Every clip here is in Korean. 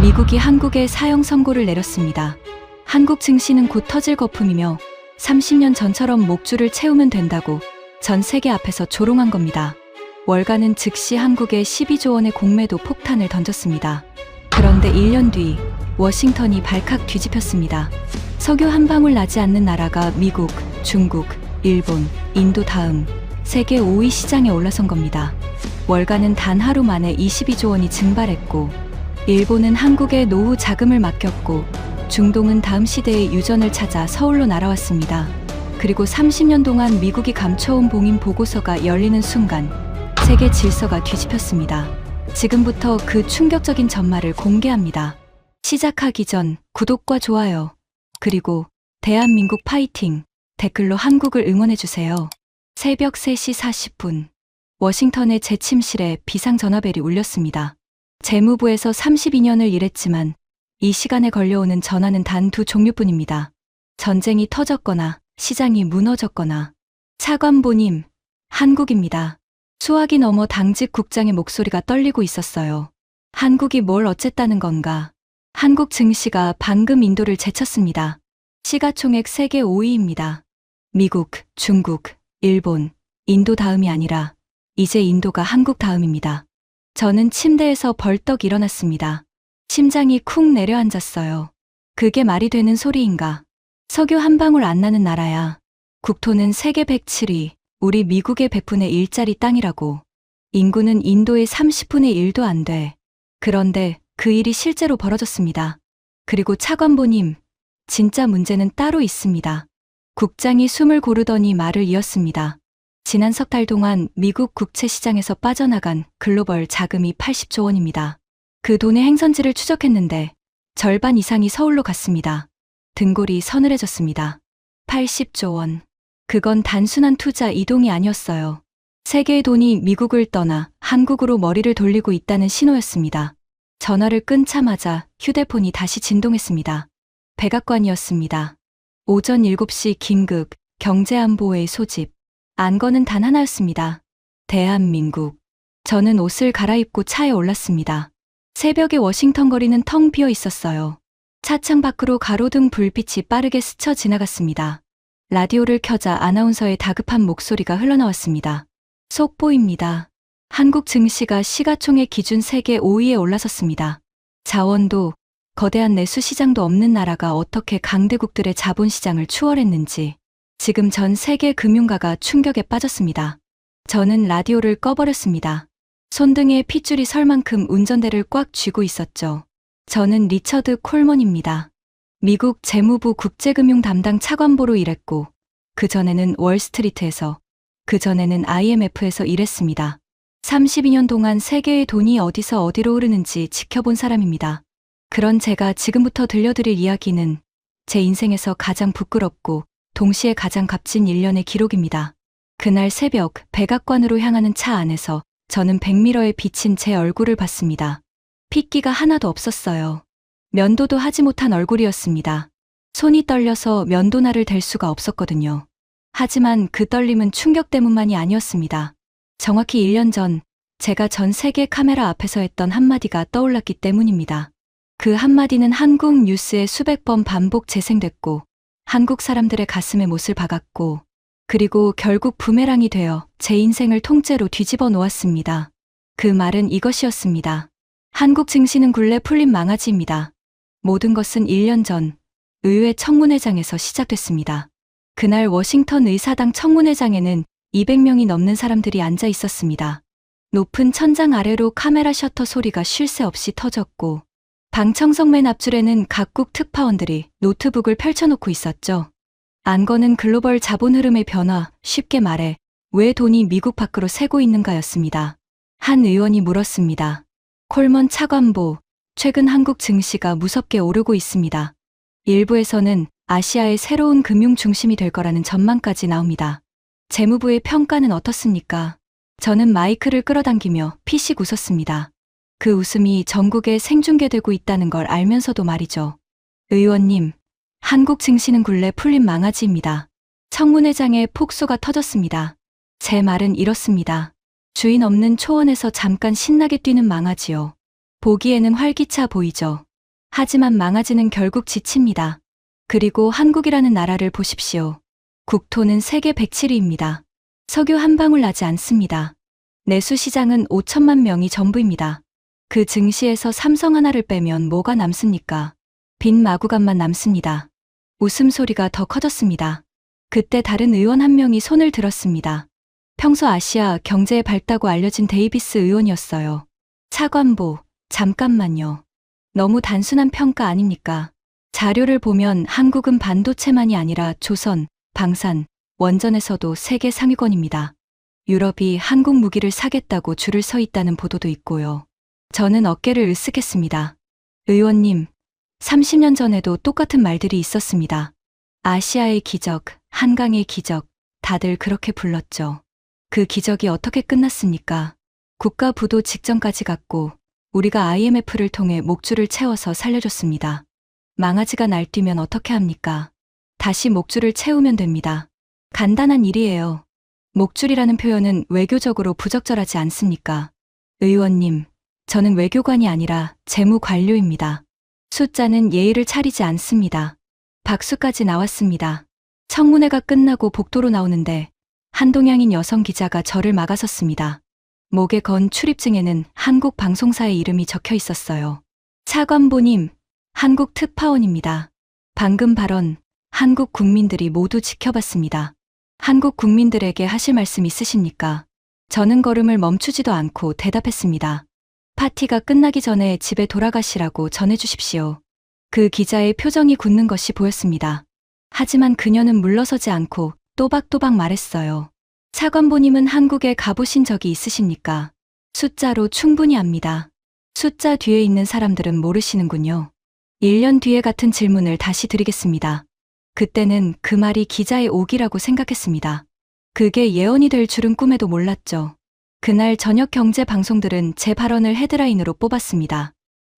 미국이 한국에 사형 선고를 내렸습니다. 한국 증시는 곧 터질 거품이며 30년 전처럼 목줄을 채우면 된다고 전 세계 앞에서 조롱한 겁니다. 월가는 즉시 한국에 12조 원의 공매도 폭탄을 던졌습니다. 그런데 1년 뒤 워싱턴이 발칵 뒤집혔습니다. 석유 한 방울 나지 않는 나라가 미국, 중국, 일본, 인도 다음 세계 5위 시장에 올라선 겁니다. 월가는 단 하루 만에 22조 원이 증발했고, 일본은 한국에 노후 자금을 맡겼고, 중동은 다음 시대의 유전을 찾아 서울로 날아왔습니다. 그리고 30년 동안 미국이 감춰온 봉인 보고서가 열리는 순간 세계 질서가 뒤집혔습니다. 지금부터 그 충격적인 전말을 공개합니다. 시작하기 전 구독과 좋아요, 그리고 대한민국 파이팅 댓글로 한국을 응원해주세요. 새벽 3시 40분 워싱턴의 제 침실에 비상전화벨이 울렸습니다. 재무부에서 32년을 일했지만 이 시간에 걸려오는 전화는 단 두 종류뿐입니다. 전쟁이 터졌거나 시장이 무너졌거나. 차관보님, 한국입니다. 수화기 넘어 당직 국장의 목소리가 떨리고 있었어요. 한국이 뭘 어쨌다는 건가? 한국 증시가 방금 인도를 제쳤습니다. 시가총액 세계 5위입니다. 미국, 중국, 일본, 인도 다음이 아니라 이제 인도가 한국 다음입니다. 저는 침대에서 벌떡 일어났습니다. 심장이 쿵 내려앉았어요. 그게 말이 되는 소리인가? 석유 한 방울 안 나는 나라야. 국토는 세계 107위, 우리 미국의 100분의 1짜리 땅이라고. 인구는 인도의 30분의 1도 안 돼. 그런데 그 일이 실제로 벌어졌습니다. 그리고 차관보님, 진짜 문제는 따로 있습니다. 국장이 숨을 고르더니 말을 이었습니다. 지난 석 달 동안 미국 국채 시장에서 빠져나간 글로벌 자금이 80조 원입니다. 그 돈의 행선지를 추적했는데 절반 이상이 서울로 갔습니다. 등골이 서늘해졌습니다. 80조 원. 그건 단순한 투자 이동이 아니었어요. 세계의 돈이 미국을 떠나 한국으로 머리를 돌리고 있다는 신호였습니다. 전화를 끊자마자 휴대폰이 다시 진동했습니다. 백악관이었습니다. 오전 7시 긴급 경제안보회의 소집. 안건은 단 하나였습니다. 대한민국. 저는 옷을 갈아입고 차에 올랐습니다. 새벽에 워싱턴 거리는 텅 비어 있었어요. 차창 밖으로 가로등 불빛이 빠르게 스쳐 지나갔습니다. 라디오를 켜자 아나운서의 다급한 목소리가 흘러나왔습니다. 속보입니다. 한국 증시가 시가총액 기준 세계 5위에 올라섰습니다. 자원도, 거대한 내수 시장도 없는 나라가 어떻게 강대국들의 자본시장을 추월했는지 지금 전 세계 금융가가 충격에 빠졌습니다. 저는 라디오를 꺼버렸습니다. 손등에 핏줄이 설 만큼 운전대를 꽉 쥐고 있었죠. 저는 리처드 콜먼입니다. 미국 재무부 국제금융 담당 차관보로 일했고, 그전에는 월스트리트에서, 그전에는 IMF에서 일했습니다. 32년 동안 세계의 돈이 어디서 어디로 흐르는지 지켜본 사람입니다. 그런 제가 지금부터 들려드릴 이야기는 제 인생에서 가장 부끄럽고 동시에 가장 값진 일련의 기록입니다. 그날 새벽 백악관으로 향하는 차 안에서 저는 백미러에 비친 제 얼굴을 봤습니다. 핏기가 하나도 없었어요. 면도도 하지 못한 얼굴이었습니다. 손이 떨려서 면도날을 댈 수가 없었거든요. 하지만 그 떨림은 충격 때문만이 아니었습니다. 정확히 1년 전 제가 전 세계 카메라 앞에서 했던 한마디가 떠올랐기 때문입니다. 그 한마디는 한국 뉴스에 수백 번 반복 재생됐고 한국 사람들의 가슴에 못을 박았고 그리고 결국 부메랑이 되어 제 인생을 통째로 뒤집어 놓았습니다. 그 말은 이것이었습니다. 한국 증시는 굴레 풀린 망아지입니다. 모든 것은 1년 전 의회 청문회장에서 시작됐습니다. 그날 워싱턴 의사당 청문회장에는 200명이 넘는 사람들이 앉아 있었습니다. 높은 천장 아래로 카메라 셔터 소리가 쉴 새 없이 터졌고 방청석 맨 앞줄에는 각국 특파원들이 노트북을 펼쳐놓고 있었죠. 안건은 글로벌 자본 흐름의 변화, 쉽게 말해 왜 돈이 미국 밖으로 새고 있는가였습니다. 한 의원이 물었습니다. 콜먼 차관보, 최근 한국 증시가 무섭게 오르고 있습니다. 일부에서는 아시아의 새로운 금융 중심이 될 거라는 전망까지 나옵니다. 재무부의 평가는 어떻습니까? 저는 마이크를 끌어당기며 피식 웃었습니다. 그 웃음이 전국에 생중계되고 있다는 걸 알면서도 말이죠. 의원님, 한국 증시는 굴레 풀린 망아지입니다. 청문회장에 폭소가 터졌습니다. 제 말은 이렇습니다. 주인 없는 초원에서 잠깐 신나게 뛰는 망아지요. 보기에는 활기차 보이죠. 하지만 망아지는 결국 지칩니다. 그리고 한국이라는 나라를 보십시오. 국토는 세계 107위입니다. 석유 한 방울 나지 않습니다. 내수시장은 5천만 명이 전부입니다. 그 증시에서 삼성 하나를 빼면 뭐가 남습니까? 빈 마구간만 남습니다. 웃음소리가 더 커졌습니다. 그때 다른 의원 한 명이 손을 들었습니다. 평소 아시아 경제에 밝다고 알려진 데이비스 의원이었어요. 차관보, 잠깐만요. 너무 단순한 평가 아닙니까? 자료를 보면 한국은 반도체만이 아니라 조선, 방산, 원전에서도 세계 상위권입니다. 유럽이 한국 무기를 사겠다고 줄을 서 있다는 보도도 있고요. 저는 어깨를 으쓱했습니다. 의원님, 30년 전에도 똑같은 말들이 있었습니다. 아시아의 기적, 한강의 기적, 다들 그렇게 불렀죠. 그 기적이 어떻게 끝났습니까? 국가 부도 직전까지 갔고 우리가 IMF를 통해 목줄을 채워서 살려줬습니다. 망아지가 날뛰면 어떻게 합니까? 다시 목줄을 채우면 됩니다. 간단한 일이에요. 목줄이라는 표현은 외교적으로 부적절하지 않습니까? 의원님, 저는 외교관이 아니라 재무관료입니다. 숫자는 예의를 차리지 않습니다. 박수까지 나왔습니다. 청문회가 끝나고 복도로 나오는데 한동양인 여성 기자가 저를 막아섰습니다. 목에 건 출입증에는 한국 방송사의 이름이 적혀 있었어요. 차관보님, 한국 특파원입니다. 방금 발언, 한국 국민들이 모두 지켜봤습니다. 한국 국민들에게 하실 말씀 있으십니까? 저는 걸음을 멈추지도 않고 대답했습니다. 파티가 끝나기 전에 집에 돌아가시라고 전해주십시오. 그 기자의 표정이 굳는 것이 보였습니다. 하지만 그녀는 물러서지 않고 또박또박 말했어요. 차관보님은 한국에 가보신 적이 있으십니까? 숫자로 충분히 압니다. 숫자 뒤에 있는 사람들은 모르시는군요. 1년 뒤에 같은 질문을 다시 드리겠습니다. 그때는 그 말이 기자의 옥이라고 생각했습니다. 그게 예언이 될 줄은 꿈에도 몰랐죠. 그날 저녁 경제 방송들은 제 발언을 헤드라인으로 뽑았습니다.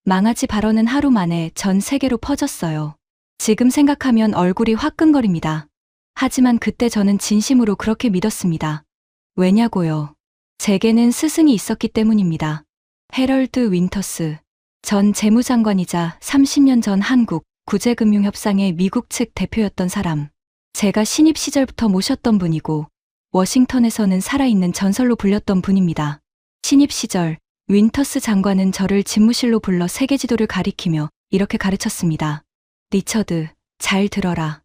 망아지 발언은 하루 만에 전 세계로 퍼졌어요. 지금 생각하면 얼굴이 화끈거립니다. 하지만 그때 저는 진심으로 그렇게 믿었습니다. 왜냐고요? 제게는 스승이 있었기 때문입니다. 해럴드 윈터스, 전 재무장관이자 30년 전 한국 구제금융협상의 미국 측 대표였던 사람. 제가 신입 시절부터 모셨던 분이고 워싱턴에서는 살아있는 전설로 불렸던 분입니다. 신입 시절 윈터스 장관은 저를 집무실로 불러 세계 지도를 가리키며 이렇게 가르쳤습니다. 리처드, 잘 들어라.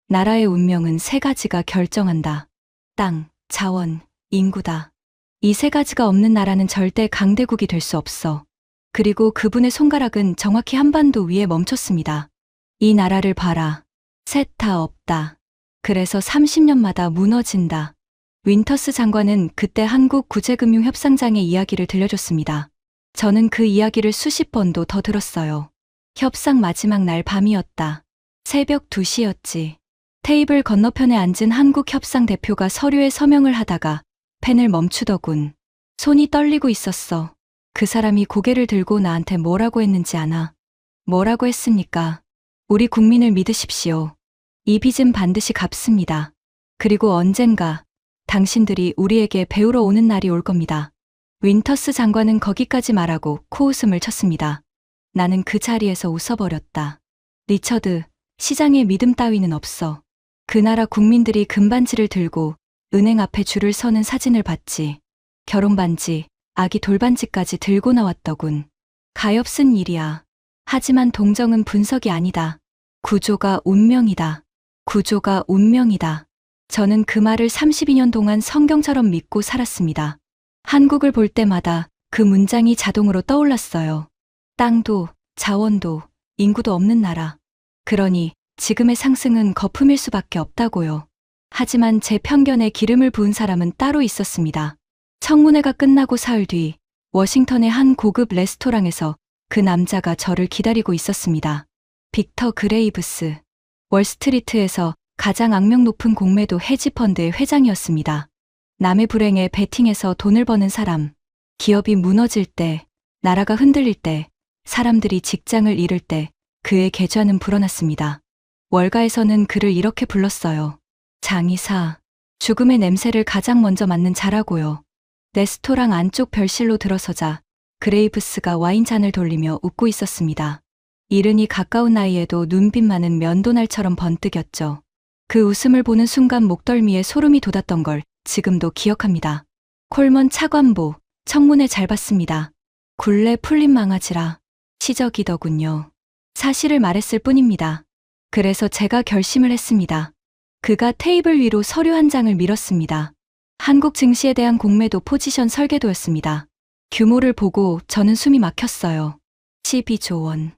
나라의 운명은 세 가지가 결정한다. 땅, 자원, 인구다. 이 세 가지가 없는 나라는 절대 강대국이 될 수 없어. 그리고 그분의 손가락은 정확히 한반도 위에 멈췄습니다. 이 나라를 봐라. 셋 다 없다. 그래서 30년마다 무너진다. 윈터스 장관은 그때 한국 구제금융협상장의 이야기를 들려줬습니다. 저는 그 이야기를 수십 번도 더 들었어요. 협상 마지막 날 밤이었다. 새벽 2시였지. 테이블 건너편에 앉은 한국 협상 대표가 서류에 서명을 하다가 펜을 멈추더군. 손이 떨리고 있었어. 그 사람이 고개를 들고 나한테 뭐라고 했는지 아나? 뭐라고 했습니까? 우리 국민을 믿으십시오. 이 빚은 반드시 갚습니다. 그리고 언젠가 당신들이 우리에게 배우러 오는 날이 올 겁니다. 윈터스 장관은 거기까지 말하고 코웃음을 쳤습니다. 나는 그 자리에서 웃어버렸다. 리처드, 시장에 믿음 따위는 없어. 그 나라 국민들이 금반지를 들고 은행 앞에 줄을 서는 사진을 봤지. 결혼반지, 아기 돌반지까지 들고 나왔더군. 가엾은 일이야. 하지만 동정은 분석이 아니다. 구조가 운명이다. 구조가 운명이다. 저는 그 말을 32년 동안 성경처럼 믿고 살았습니다. 한국을 볼 때마다 그 문장이 자동으로 떠올랐어요. 땅도, 자원도, 인구도 없는 나라. 그러니 지금의 상승은 거품일 수밖에 없다고요. 하지만 제 편견에 기름을 부은 사람은 따로 있었습니다. 청문회가 끝나고 사흘 뒤 워싱턴의 한 고급 레스토랑에서 그 남자가 저를 기다리고 있었습니다. 빅터 그레이브스. 월스트리트에서 가장 악명 높은 공매도 헤지펀드의 회장이었습니다. 남의 불행에 베팅해서 돈을 버는 사람. 기업이 무너질 때, 나라가 흔들릴 때, 사람들이 직장을 잃을 때 그의 계좌는 불어났습니다. 월가에서는 그를 이렇게 불렀어요. 장의사. 죽음의 냄새를 가장 먼저 맡는 자라고요. 레스토랑 안쪽 별실로 들어서자 그레이브스가 와인잔을 돌리며 웃고 있었습니다. 이른이 가까운 나이에도 눈빛만은 면도날처럼 번뜩였죠. 그 웃음을 보는 순간 목덜미에 소름이 돋았던 걸 지금도 기억합니다. 콜먼 차관보, 청문회 잘 봤습니다. 굴레 풀린 망아지라. 시적이더군요. 사실을 말했을 뿐입니다. 그래서 제가 결심을 했습니다. 그가 테이블 위로 서류 한 장을 밀었습니다. 한국 증시에 대한 공매도 포지션 설계도였습니다. 규모를 보고 저는 숨이 막혔어요. 12조 원.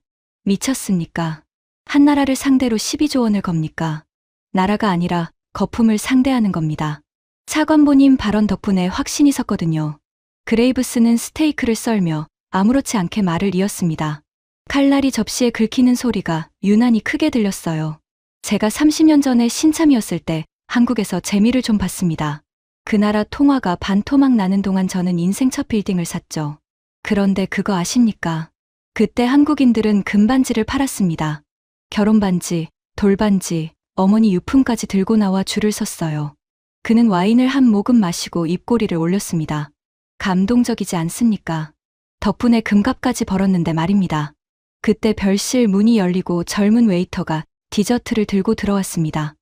미쳤습니까? 한 나라를 상대로 12조 원을 겁니까? 나라가 아니라 거품을 상대하는 겁니다. 차관보님 발언 덕분에 확신이 섰거든요. 그레이브스는 스테이크를 썰며 아무렇지 않게 말을 이었습니다. 칼날이 접시에 긁히는 소리가 유난히 크게 들렸어요. 제가 30년 전에 신참이었을 때 한국에서 재미를 좀 봤습니다. 그 나라 통화가 반토막 나는 동안 저는 인생 첫 빌딩을 샀죠. 그런데 그거 아십니까? 그때 한국인들은 금반지를 팔았습니다. 결혼반지, 돌반지, 어머니 유품까지 들고 나와 줄을 섰어요. 그는 와인을 한 모금 마시고 입꼬리를 올렸습니다. 감동적이지 않습니까? 덕분에 금값까지 벌었는데 말입니다. 그때 별실 문이 열리고 젊은 웨이터가 디저트를 들고 들어왔습니다.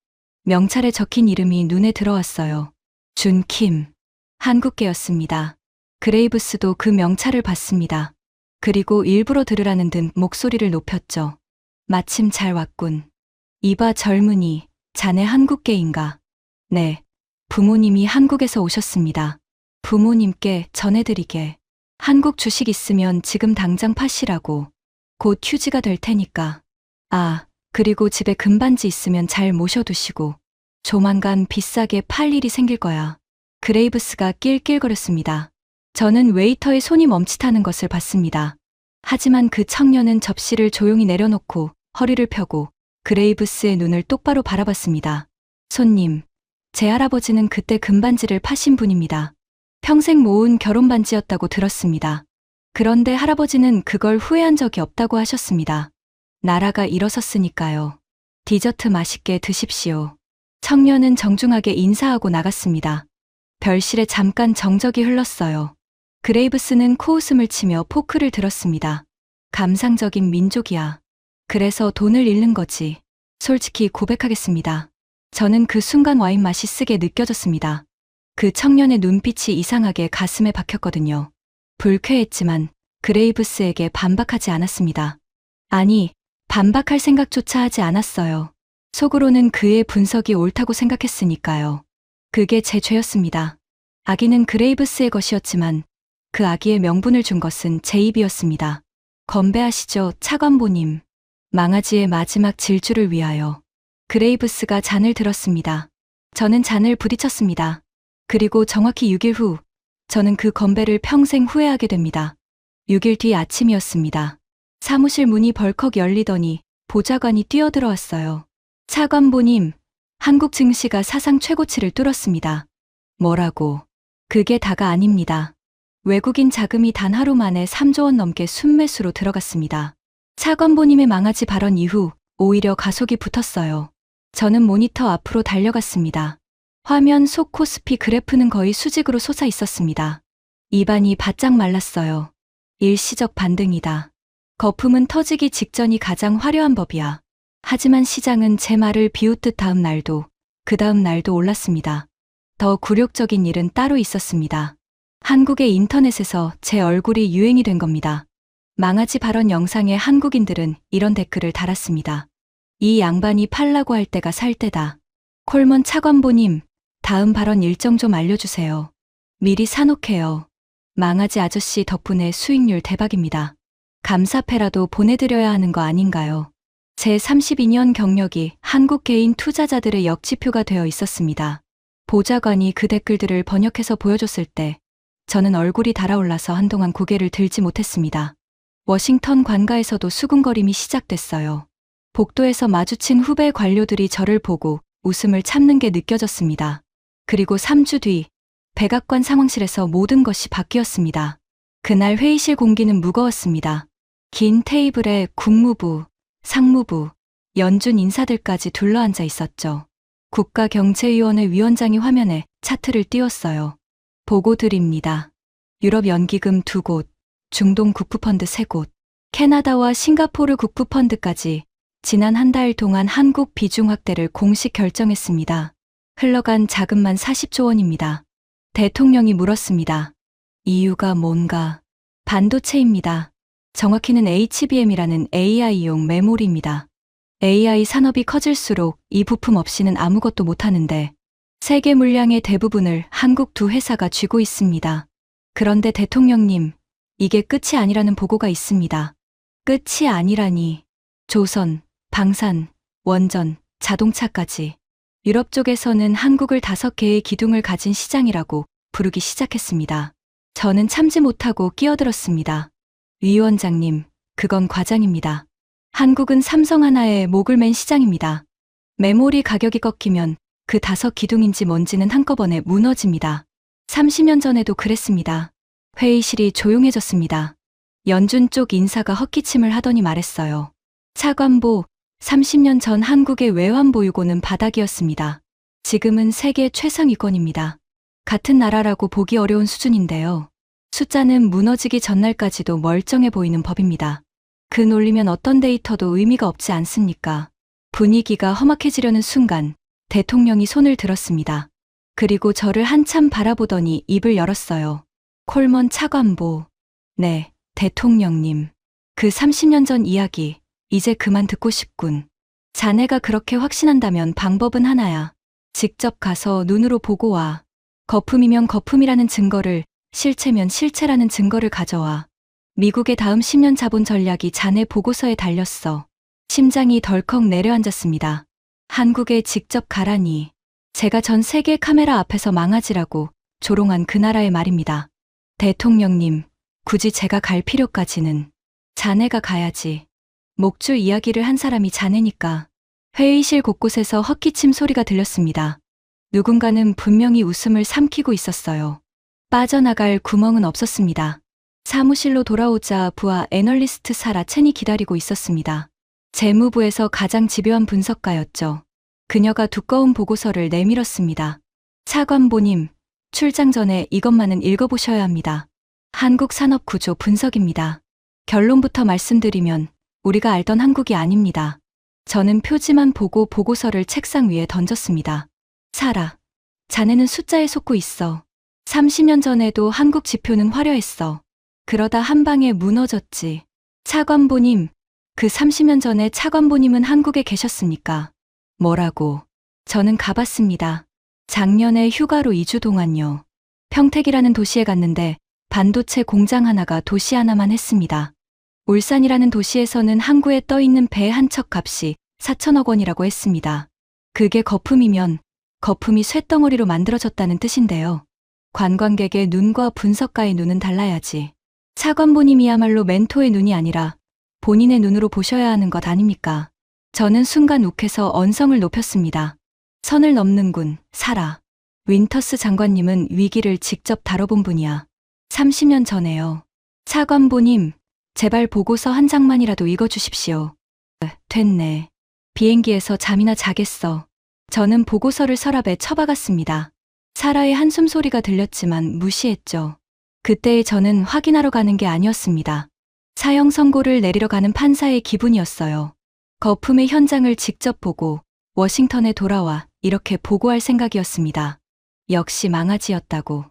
명찰에 적힌 이름이 눈에 들어왔어요. 준킴. 한국계였습니다. 그레이브스도 그 명찰을 봤습니다. 그리고 일부러 들으라는 듯 목소리를 높였죠. 마침 잘 왔군. 이봐 젊은이, 자네 한국계인가? 네. 부모님이 한국에서 오셨습니다. 부모님께 전해드리게. 한국 주식 있으면 지금 당장 파시라고. 곧 휴지가 될 테니까. 아, 그리고 집에 금반지 있으면 잘 모셔두시고. 조만간 비싸게 팔 일이 생길 거야. 그레이브스가 낄낄거렸습니다. 저는 웨이터의 손이 멈칫하는 것을 봤습니다. 하지만 그 청년은 접시를 조용히 내려놓고 허리를 펴고 그레이브스의 눈을 똑바로 바라봤습니다. 손님, 제 할아버지는 그때 금반지를 파신 분입니다. 평생 모은 결혼반지였다고 들었습니다. 그런데 할아버지는 그걸 후회한 적이 없다고 하셨습니다. 나라가 일어섰으니까요. 디저트 맛있게 드십시오. 청년은 정중하게 인사하고 나갔습니다. 별실에 잠깐 정적이 흘렀어요. 그레이브스는 코웃음을 치며 포크를 들었습니다. 감상적인 민족이야. 그래서 돈을 잃는 거지. 솔직히 고백하겠습니다. 저는 그 순간 와인 맛이 쓰게 느껴졌습니다. 그 청년의 눈빛이 이상하게 가슴에 박혔거든요. 불쾌했지만 그레이브스에게 반박하지 않았습니다. 아니, 반박할 생각조차 하지 않았어요. 속으로는 그의 분석이 옳다고 생각했으니까요. 그게 제 죄였습니다. 아기는 그레이브스의 것이었지만 그 아기의 명분을 준 것은 제 입이었습니다. 건배하시죠, 차관보님. 망아지의 마지막 질주를 위하여. 그레이브스가 잔을 들었습니다. 저는 잔을 부딪혔습니다. 그리고 정확히 6일 후, 저는 그 건배를 평생 후회하게 됩니다. 6일 뒤 아침이었습니다. 사무실 문이 벌컥 열리더니 보좌관이 뛰어들어왔어요. 차관보님, 한국 증시가 사상 최고치를 뚫었습니다. 뭐라고? 그게 다가 아닙니다. 외국인 자금이 단 하루 만에 3조 원 넘게 순매수로 들어갔습니다. 차관보님의 망아지 발언 이후 오히려 가속이 붙었어요. 저는 모니터 앞으로 달려갔습니다. 화면 속 코스피 그래프는 거의 수직으로 솟아 있었습니다. 입안이 바짝 말랐어요. 일시적 반등이다. 거품은 터지기 직전이 가장 화려한 법이야. 하지만 시장은 제 말을 비웃듯 다음 날도, 그 다음 날도 올랐습니다. 더 굴욕적인 일은 따로 있었습니다. 한국의 인터넷에서 제 얼굴이 유행이 된 겁니다. 망아지 발언 영상에 한국인들은 이런 댓글을 달았습니다. 이 양반이 팔라고 할 때가 살 때다. 콜먼 차관보님, 다음 발언 일정 좀 알려주세요. 미리 사놓게요. 망아지 아저씨 덕분에 수익률 대박입니다. 감사패라도 보내드려야 하는 거 아닌가요? 제 32년 경력이 한국 개인 투자자들의 역지표가 되어 있었습니다. 보좌관이 그 댓글들을 번역해서 보여줬을 때 저는 얼굴이 달아올라서 한동안 고개를 들지 못했습니다. 워싱턴 관가에서도 수군거림이 시작됐어요. 복도에서 마주친 후배 관료들이 저를 보고 웃음을 참는 게 느껴졌습니다. 그리고 3주 뒤 백악관 상황실에서 모든 것이 바뀌었습니다. 그날 회의실 공기는 무거웠습니다. 긴 테이블에 국무부, 상무부, 연준 인사들까지 둘러앉아 있었죠. 국가경제위원회 위원장이 화면에 차트를 띄웠어요. 보고 드립니다. 유럽 연기금 2곳, 중동 국부펀드 3곳, 캐나다와 싱가포르 국부펀드까지 지난 한 달 동안 한국 비중 확대를 공식 결정했습니다. 흘러간 자금만 40조 원입니다. 대통령이 물었습니다. 이유가 뭔가? 반도체입니다. 정확히는 HBM이라는 AI용 메모리입니다. AI 산업이 커질수록 이 부품 없이는 아무것도 못하는데 세계 물량의 대부분을 한국 두 회사가 쥐고 있습니다. 그런데 대통령님, 이게 끝이 아니라는 보고가 있습니다. 끝이 아니라니. 조선, 방산, 원전, 자동차까지. 유럽 쪽에서는 한국을 5개의 기둥을 가진 시장이라고 부르기 시작했습니다. 저는 참지 못하고 끼어들었습니다. 위원장님, 그건 과장입니다. 한국은 삼성 하나에 목을 맨 시장입니다. 메모리 가격이 꺾이면 그 5기둥인지 뭔지는 한꺼번에 무너집니다. 30년 전에도 그랬습니다. 회의실이 조용해졌습니다. 연준 쪽 인사가 헛기침을 하더니 말했어요. 차관보, 30년 전 한국의 외환보유고는 바닥이었습니다. 지금은 세계 최상위권입니다. 같은 나라라고 보기 어려운 수준인데요. 숫자는 무너지기 전날까지도 멀쩡해 보이는 법입니다. 그 논리면 어떤 데이터도 의미가 없지 않습니까? 분위기가 험악해지려는 순간 대통령이 손을 들었습니다. 그리고 저를 한참 바라보더니 입을 열었어요. 콜먼 차관보. 네, 대통령님. 그 30년 전 이야기, 이제 그만 듣고 싶군. 자네가 그렇게 확신한다면 방법은 하나야. 직접 가서 눈으로 보고 와. 거품이면 거품이라는 증거를, 실체면 실체라는 증거를 가져와. 미국의 다음 10년 자본 전략이 자네 보고서에 달렸어. 심장이 덜컥 내려앉았습니다. 한국에 직접 가라니. 제가 전 세계 카메라 앞에서 망아지라고 조롱한 그 나라의 말입니다. 대통령님, 굳이 제가 갈 필요까지는. 자네가 가야지. 목줄 이야기를 한 사람이 자네니까. 회의실 곳곳에서 헛기침 소리가 들렸습니다. 누군가는 분명히 웃음을 삼키고 있었어요. 빠져나갈 구멍은 없었습니다. 사무실로 돌아오자 부하 애널리스트 사라 첸이 기다리고 있었습니다. 재무부에서 가장 집요한 분석가였죠. 그녀가 두꺼운 보고서를 내밀었습니다. 차관보님, 출장 전에 이것만은 읽어보셔야 합니다. 한국 산업 구조 분석입니다. 결론부터 말씀드리면 우리가 알던 한국이 아닙니다. 저는 표지만 보고 보고서를 책상 위에 던졌습니다. 사라, 자네는 숫자에 속고 있어. 30년 전에도 한국 지표는 화려했어. 그러다 한 방에 무너졌지. 차관보님, 그 30년 전에 차관보님은 한국에 계셨습니까? 뭐라고? 저는 가봤습니다. 작년에 휴가로 2주 동안요. 평택이라는 도시에 갔는데 반도체 공장 하나가 도시 하나만 했습니다. 울산이라는 도시에서는 항구에 떠있는 배 한 척 값이 4천억 원이라고 했습니다. 그게 거품이면 거품이 쇳덩어리로 만들어졌다는 뜻인데요. 관광객의 눈과 분석가의 눈은 달라야지. 차관보님이야말로 멘토의 눈이 아니라 본인의 눈으로 보셔야 하는 것 아닙니까? 저는 순간 욱해서 언성을 높였습니다. 선을 넘는군, 사라. 윈터스 장관님은 위기를 직접 다뤄본 분이야. 30년 전에요. 차관보님, 제발 보고서 한 장만이라도 읽어주십시오. 됐네. 비행기에서 잠이나 자겠어. 저는 보고서를 서랍에 처박았습니다. 사라의 한숨 소리가 들렸지만 무시했죠. 그때의 저는 확인하러 가는 게 아니었습니다. 사형 선고를 내리러 가는 판사의 기분이었어요. 거품의 현장을 직접 보고 워싱턴에 돌아와 이렇게 보고할 생각이었습니다. 역시 망아지였다고.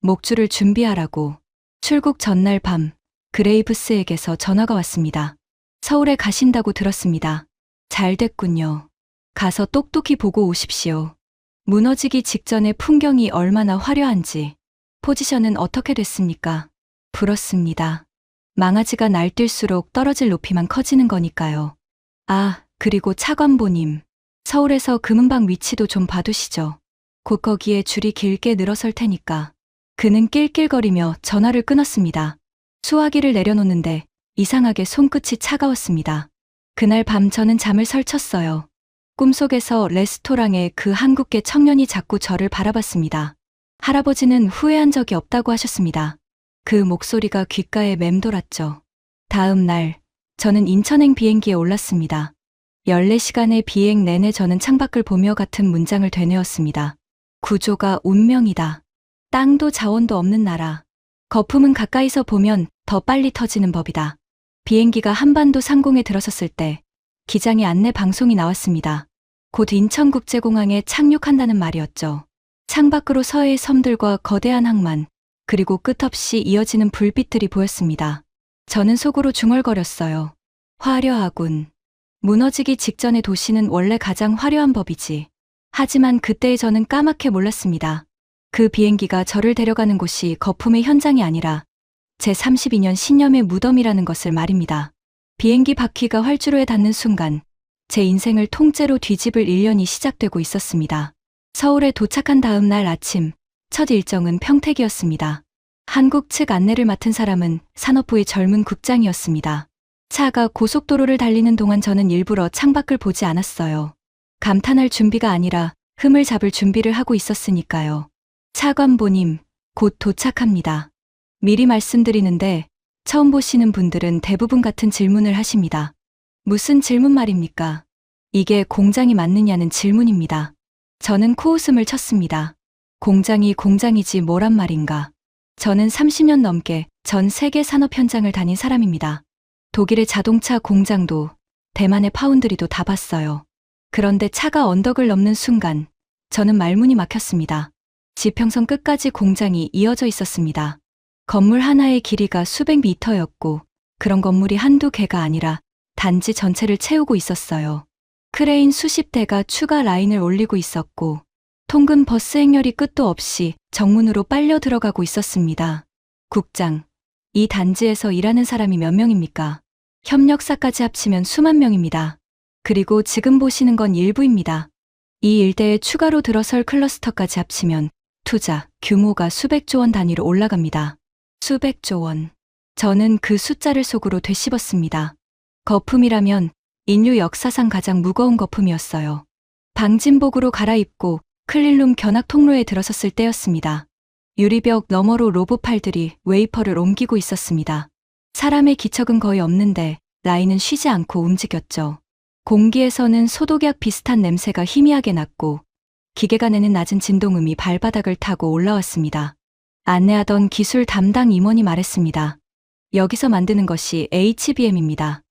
목줄을 준비하라고. 출국 전날 밤 그레이브스에게서 전화가 왔습니다. 서울에 가신다고 들었습니다. 잘 됐군요. 가서 똑똑히 보고 오십시오. 무너지기 직전의 풍경이 얼마나 화려한지. 포지션은 어떻게 됐습니까? 부럽습니다. 망아지가 날뛸수록 떨어질 높이만 커지는 거니까요. 아, 그리고 차관보님. 서울에서 금은방 위치도 좀 봐두시죠. 곧 거기에 줄이 길게 늘어설 테니까. 그는 낄낄거리며 전화를 끊었습니다. 수화기를 내려놓는데 이상하게 손끝이 차가웠습니다. 그날 밤 저는 잠을 설쳤어요. 꿈속에서 레스토랑에 그 한국계 청년이 자꾸 저를 바라봤습니다. 할아버지는 후회한 적이 없다고 하셨습니다. 그 목소리가 귓가에 맴돌았죠. 다음 날, 저는 인천행 비행기에 올랐습니다. 14시간의 비행 내내 저는 창밖을 보며 같은 문장을 되뇌었습니다. 구조가 운명이다. 땅도 자원도 없는 나라. 거품은 가까이서 보면 더 빨리 터지는 법이다. 비행기가 한반도 상공에 들어섰을 때 기장의 안내 방송이 나왔습니다. 곧 인천국제공항에 착륙한다는 말이었죠. 창밖으로 서해의 섬들과 거대한 항만, 그리고 끝없이 이어지는 불빛들이 보였습니다. 저는 속으로 중얼거렸어요. 화려하군. 무너지기 직전의 도시는 원래 가장 화려한 법이지. 하지만 그때의 저는 까맣게 몰랐습니다. 그 비행기가 저를 데려가는 곳이 거품의 현장이 아니라 제32년 신념의 무덤이라는 것을 말입니다. 비행기 바퀴가 활주로에 닿는 순간 제 인생을 통째로 뒤집을 1년이 시작되고 있었습니다. 서울에 도착한 다음 날 아침, 첫 일정은 평택이었습니다. 한국 측 안내를 맡은 사람은 산업부의 젊은 국장이었습니다. 차가 고속도로를 달리는 동안 저는 일부러 창밖을 보지 않았어요. 감탄할 준비가 아니라 흠을 잡을 준비를 하고 있었으니까요. 차관보님, 곧 도착합니다. 미리 말씀드리는데 처음 보시는 분들은 대부분 같은 질문을 하십니다. 무슨 질문 말입니까? 이게 공장이 맞느냐는 질문입니다. 저는 코웃음을 쳤습니다. 공장이 공장이지 뭐란 말인가. 저는 30년 넘게 전 세계 산업 현장을 다닌 사람입니다. 독일의 자동차 공장도 대만의 파운드리도 다 봤어요. 그런데 차가 언덕을 넘는 순간 저는 말문이 막혔습니다. 지평선 끝까지 공장이 이어져 있었습니다. 건물 하나의 길이가 수백 미터였고 그런 건물이 한두 개가 아니라 단지 전체를 채우고 있었어요. 크레인 수십 대가 추가 라인을 올리고 있었고 통근 버스 행렬이 끝도 없이 정문으로 빨려 들어가고 있었습니다. 국장, 이 단지에서 일하는 사람이 몇 명입니까? 협력사까지 합치면 수만 명입니다. 그리고 지금 보시는 건 일부입니다. 이 일대에 추가로 들어설 클러스터까지 합치면 투자 규모가 수백조 원 단위로 올라갑니다. 수백조 원. 저는 그 숫자를 속으로 되씹었습니다. 거품이라면 인류 역사상 가장 무거운 거품이었어요. 방진복으로 갈아입고 클린룸 견학 통로에 들어섰을 때였습니다. 유리벽 너머로 로봇팔들이 웨이퍼를 옮기고 있었습니다. 사람의 기척은 거의 없는데 라인은 쉬지 않고 움직였죠. 공기에서는 소독약 비슷한 냄새가 희미하게 났고 기계가 내는 낮은 진동음이 발바닥을 타고 올라왔습니다. 안내하던 기술 담당 임원이 말했습니다. 여기서 만드는 것이 HBM입니다.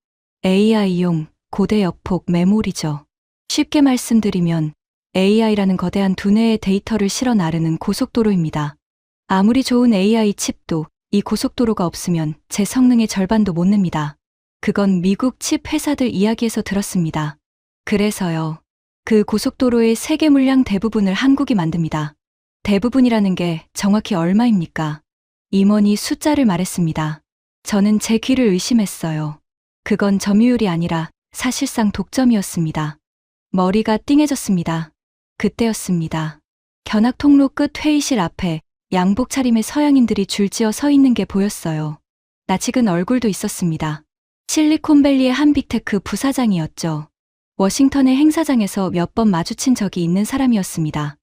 AI용 고대 역폭 메모리죠. 쉽게 말씀드리면 AI라는 거대한 두뇌의 데이터를 실어 나르는 고속도로입니다. 아무리 좋은 AI 칩도 이 고속도로가 없으면 제 성능의 절반도 못 냅니다. 그건 미국 칩 회사들 이야기에서 들었습니다. 그래서요. 그 고속도로의 세계 물량 대부분을 한국이 만듭니다. 대부분이라는 게 정확히 얼마입니까? 임원이 숫자를 말했습니다. 저는 제 귀를 의심했어요. 그건 점유율이 아니라 사실상 독점이었습니다. 머리가 띵해졌습니다. 그때였습니다. 견학 통로 끝 회의실 앞에 양복 차림의 서양인들이 줄지어 서 있는 게 보였어요. 낯익은 얼굴도 있었습니다. 실리콘밸리의 한 빅테크 부사장이었죠. 워싱턴의 행사장에서 몇 번 마주친 적이 있는 사람이었습니다.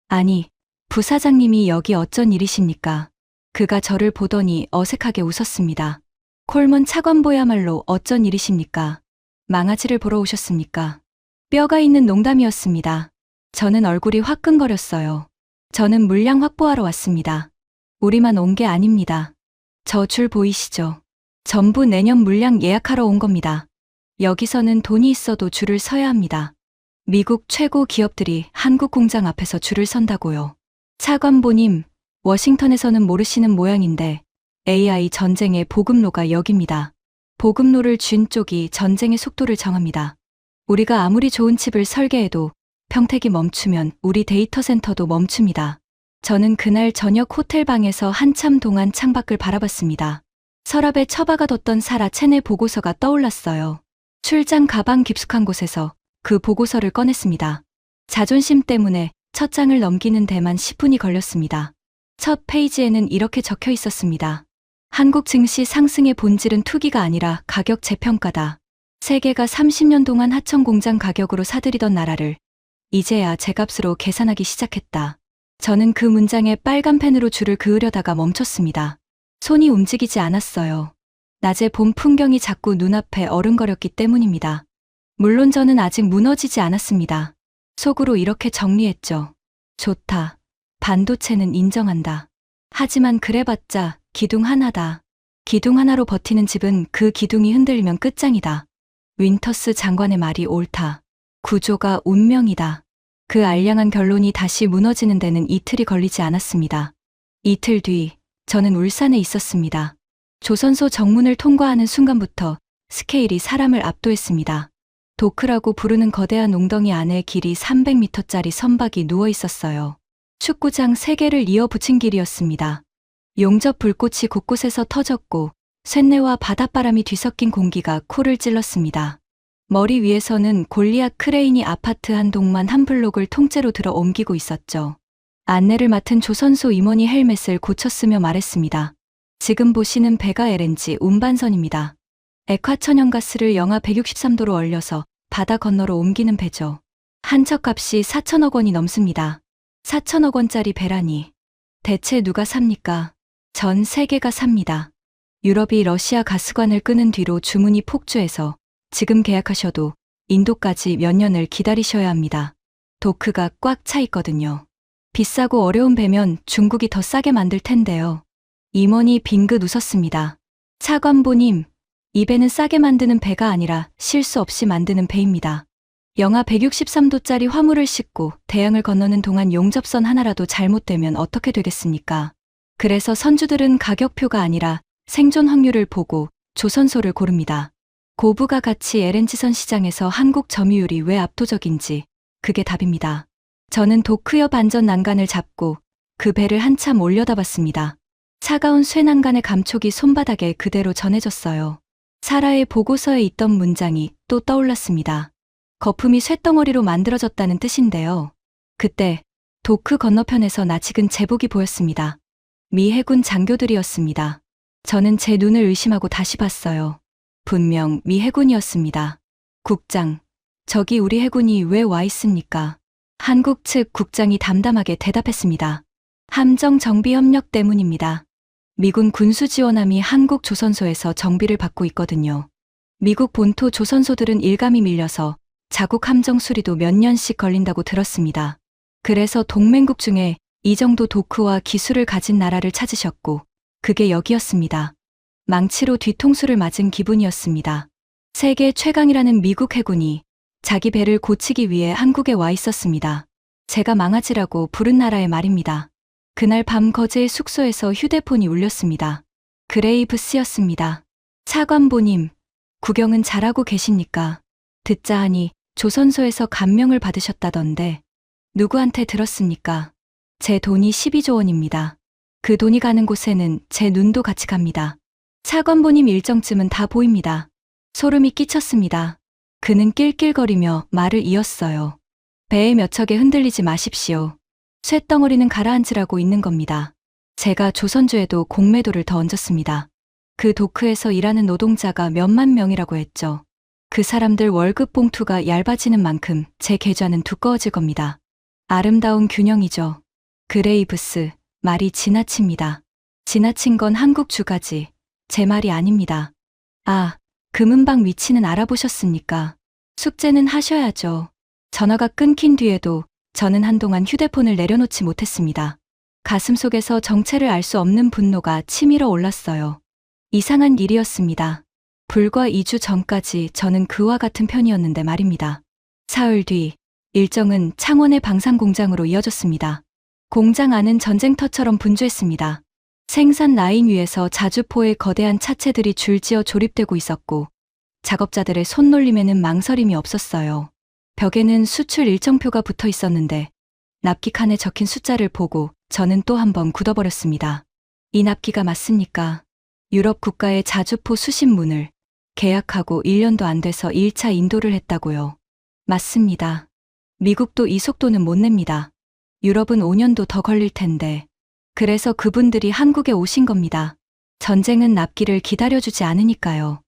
아니, 부사장님이 여기 어쩐 일이십니까? 그가 저를 보더니 어색하게 웃었습니다. 콜먼 차관보야말로 어쩐 일이십니까? 망아지를 보러 오셨습니까? 뼈가 있는 농담이었습니다. 저는 얼굴이 화끈거렸어요. 저는 물량 확보하러 왔습니다. 우리만 온 게 아닙니다. 저 줄 보이시죠? 전부 내년 물량 예약하러 온 겁니다. 여기서는 돈이 있어도 줄을 서야 합니다. 미국 최고 기업들이 한국 공장 앞에서 줄을 선다고요. 차관보님, 워싱턴에서는 모르시는 모양인데 AI 전쟁의 보급로가 여기입니다. 보급로를 쥔 쪽이 전쟁의 속도를 정합니다. 우리가 아무리 좋은 칩을 설계해도 평택이 멈추면 우리 데이터 센터도 멈춥니다. 저는 그날 저녁 호텔 방에서 한참 동안 창밖을 바라봤습니다. 서랍에 처박아뒀던 사라 체내 보고서가 떠올랐어요. 출장 가방 깊숙한 곳에서 그 보고서를 꺼냈습니다. 자존심 때문에 첫 장을 넘기는 데만 10분이 걸렸습니다. 첫 페이지에는 이렇게 적혀 있었습니다. 한국 증시 상승의 본질은 투기가 아니라 가격 재평가다. 세계가 30년 동안 하청 공장 가격으로 사들이던 나라를 이제야 제값으로 계산하기 시작했다. 저는 그 문장에 빨간 펜으로 줄을 그으려다가 멈췄습니다. 손이 움직이지 않았어요. 낮의 봄 풍경이 자꾸 눈앞에 어른거렸기 때문입니다. 물론 저는 아직 무너지지 않았습니다. 속으로 이렇게 정리했죠. 좋다. 반도체는 인정한다. 하지만 그래봤자 기둥 하나다. 기둥 하나로 버티는 집은 그 기둥이 흔들리면 끝장이다. 윈터스 장관의 말이 옳다. 구조가 운명이다. 그 알량한 결론이 다시 무너지는 데는 이틀이 걸리지 않았습니다. 이틀 뒤, 저는 울산에 있었습니다. 조선소 정문을 통과하는 순간부터 스케일이 사람을 압도했습니다. 도크라고 부르는 거대한 웅덩이 안에 길이 300m짜리 선박이 누워 있었어요. 축구장 3개를 이어 붙인 길이었습니다. 용접 불꽃이 곳곳에서 터졌고 쇳내와 바닷바람이 뒤섞인 공기가 코를 찔렀습니다. 머리 위에서는 골리앗 크레인이 아파트 한 동만 한 블록을 통째로 들어 옮기고 있었죠. 안내를 맡은 조선소 임원이 헬멧을 고쳤으며 말했습니다. 지금 보시는 배가 LNG 운반선입니다. 액화천연가스를 영하 163도로 얼려서 바다 건너로 옮기는 배죠. 한 척값이 4천억 원이 넘습니다. 4천억 원짜리 배라니. 대체 누가 삽니까? 전 세계가 삽니다. 유럽이 러시아 가스관을 끄는 뒤로 주문이 폭주해서 지금 계약하셔도 인도까지 몇 년을 기다리셔야 합니다. 도크가 꽉 차 있거든요. 비싸고 어려운 배면 중국이 더 싸게 만들 텐데요. 임원이 빙긋 웃었습니다. 차관보님, 이 배는 싸게 만드는 배가 아니라 실수 없이 만드는 배입니다. 영하 163도짜리 화물을 싣고 대양을 건너는 동안 용접선 하나라도 잘못되면 어떻게 되겠습니까? 그래서 선주들은 가격표가 아니라 생존 확률을 보고 조선소를 고릅니다. 고부가 가치 LNG선 시장에서 한국 점유율이 왜 압도적인지 그게 답입니다. 저는 도크옆 안전 난간을 잡고 그 배를 한참 올려다봤습니다. 차가운 쇠난간의 감촉이 손바닥에 그대로 전해졌어요. 사라의 보고서에 있던 문장이 또 떠올랐습니다. 거품이 쇳덩어리로 만들어졌다는 뜻인데요. 그때 도크 건너편에서 낯익은 제복이 보였습니다. 미 해군 장교들이었습니다. 저는 제 눈을 의심하고 다시 봤어요. 분명 미 해군이었습니다. 국장, 저기 우리 해군이 왜 와 있습니까? 한국 측 국장이 담담하게 대답했습니다. 함정 정비 협력 때문입니다. 미군 군수 지원함이 한국 조선소에서 정비를 받고 있거든요. 미국 본토 조선소들은 일감이 밀려서 자국 함정 수리도 몇 년씩 걸린다고 들었습니다. 그래서 동맹국 중에 이 정도 도크와 기술을 가진 나라를 찾으셨고 그게 여기였습니다. 망치로 뒤통수를 맞은 기분이었습니다. 세계 최강이라는 미국 해군이 자기 배를 고치기 위해 한국에 와 있었습니다. 제가 망아지라고 부른 나라의 말입니다. 그날 밤 거제의 숙소에서 휴대폰이 울렸습니다. 그레이브스였습니다. 차관보님, 구경은 잘하고 계십니까? 듣자 하니 조선소에서 감명을 받으셨다던데 누구한테 들었습니까? 제 돈이 12조 원입니다. 그 돈이 가는 곳에는 제 눈도 같이 갑니다. 차관보님 일정쯤은 다 보입니다. 소름이 끼쳤습니다. 그는 낄낄거리며 말을 이었어요. 배의 몇 척에 흔들리지 마십시오. 쇳덩어리는 가라앉으라고 있는 겁니다. 제가 조선주에도 공매도를 더 얹었습니다. 그 도크에서 일하는 노동자가 몇만 명이라고 했죠. 그 사람들 월급 봉투가 얇아지는 만큼 제 계좌는 두꺼워질 겁니다. 아름다운 균형이죠. 그레이브스, 말이 지나칩니다. 지나친 건 한국 주가지. 제 말이 아닙니다. 아, 금은방 위치는 알아보셨습니까? 숙제는 하셔야죠. 전화가 끊긴 뒤에도 저는 한동안 휴대폰을 내려놓지 못했습니다. 가슴속에서 정체를 알 수 없는 분노가 치밀어 올랐어요. 이상한 일이었습니다. 불과 2주 전까지 저는 그와 같은 편이었는데 말입니다. 사흘 뒤, 일정은 창원의 방산공장으로 이어졌습니다. 공장 안은 전쟁터처럼 분주했습니다. 생산 라인 위에서 자주포의 거대한 차체들이 줄지어 조립되고 있었고 작업자들의 손놀림에는 망설임이 없었어요. 벽에는 수출 일정표가 붙어 있었는데 납기 칸에 적힌 숫자를 보고 저는 또 한 번 굳어버렸습니다. 이 납기가 맞습니까? 유럽 국가의 자주포 수십 문을 계약하고 1년도 안 돼서 1차 인도를 했다고요. 맞습니다. 미국도 이 속도는 못 냅니다. 유럽은 5년도 더 걸릴 텐데. 그래서 그분들이 한국에 오신 겁니다. 전쟁은 납기를 기다려주지 않으니까요.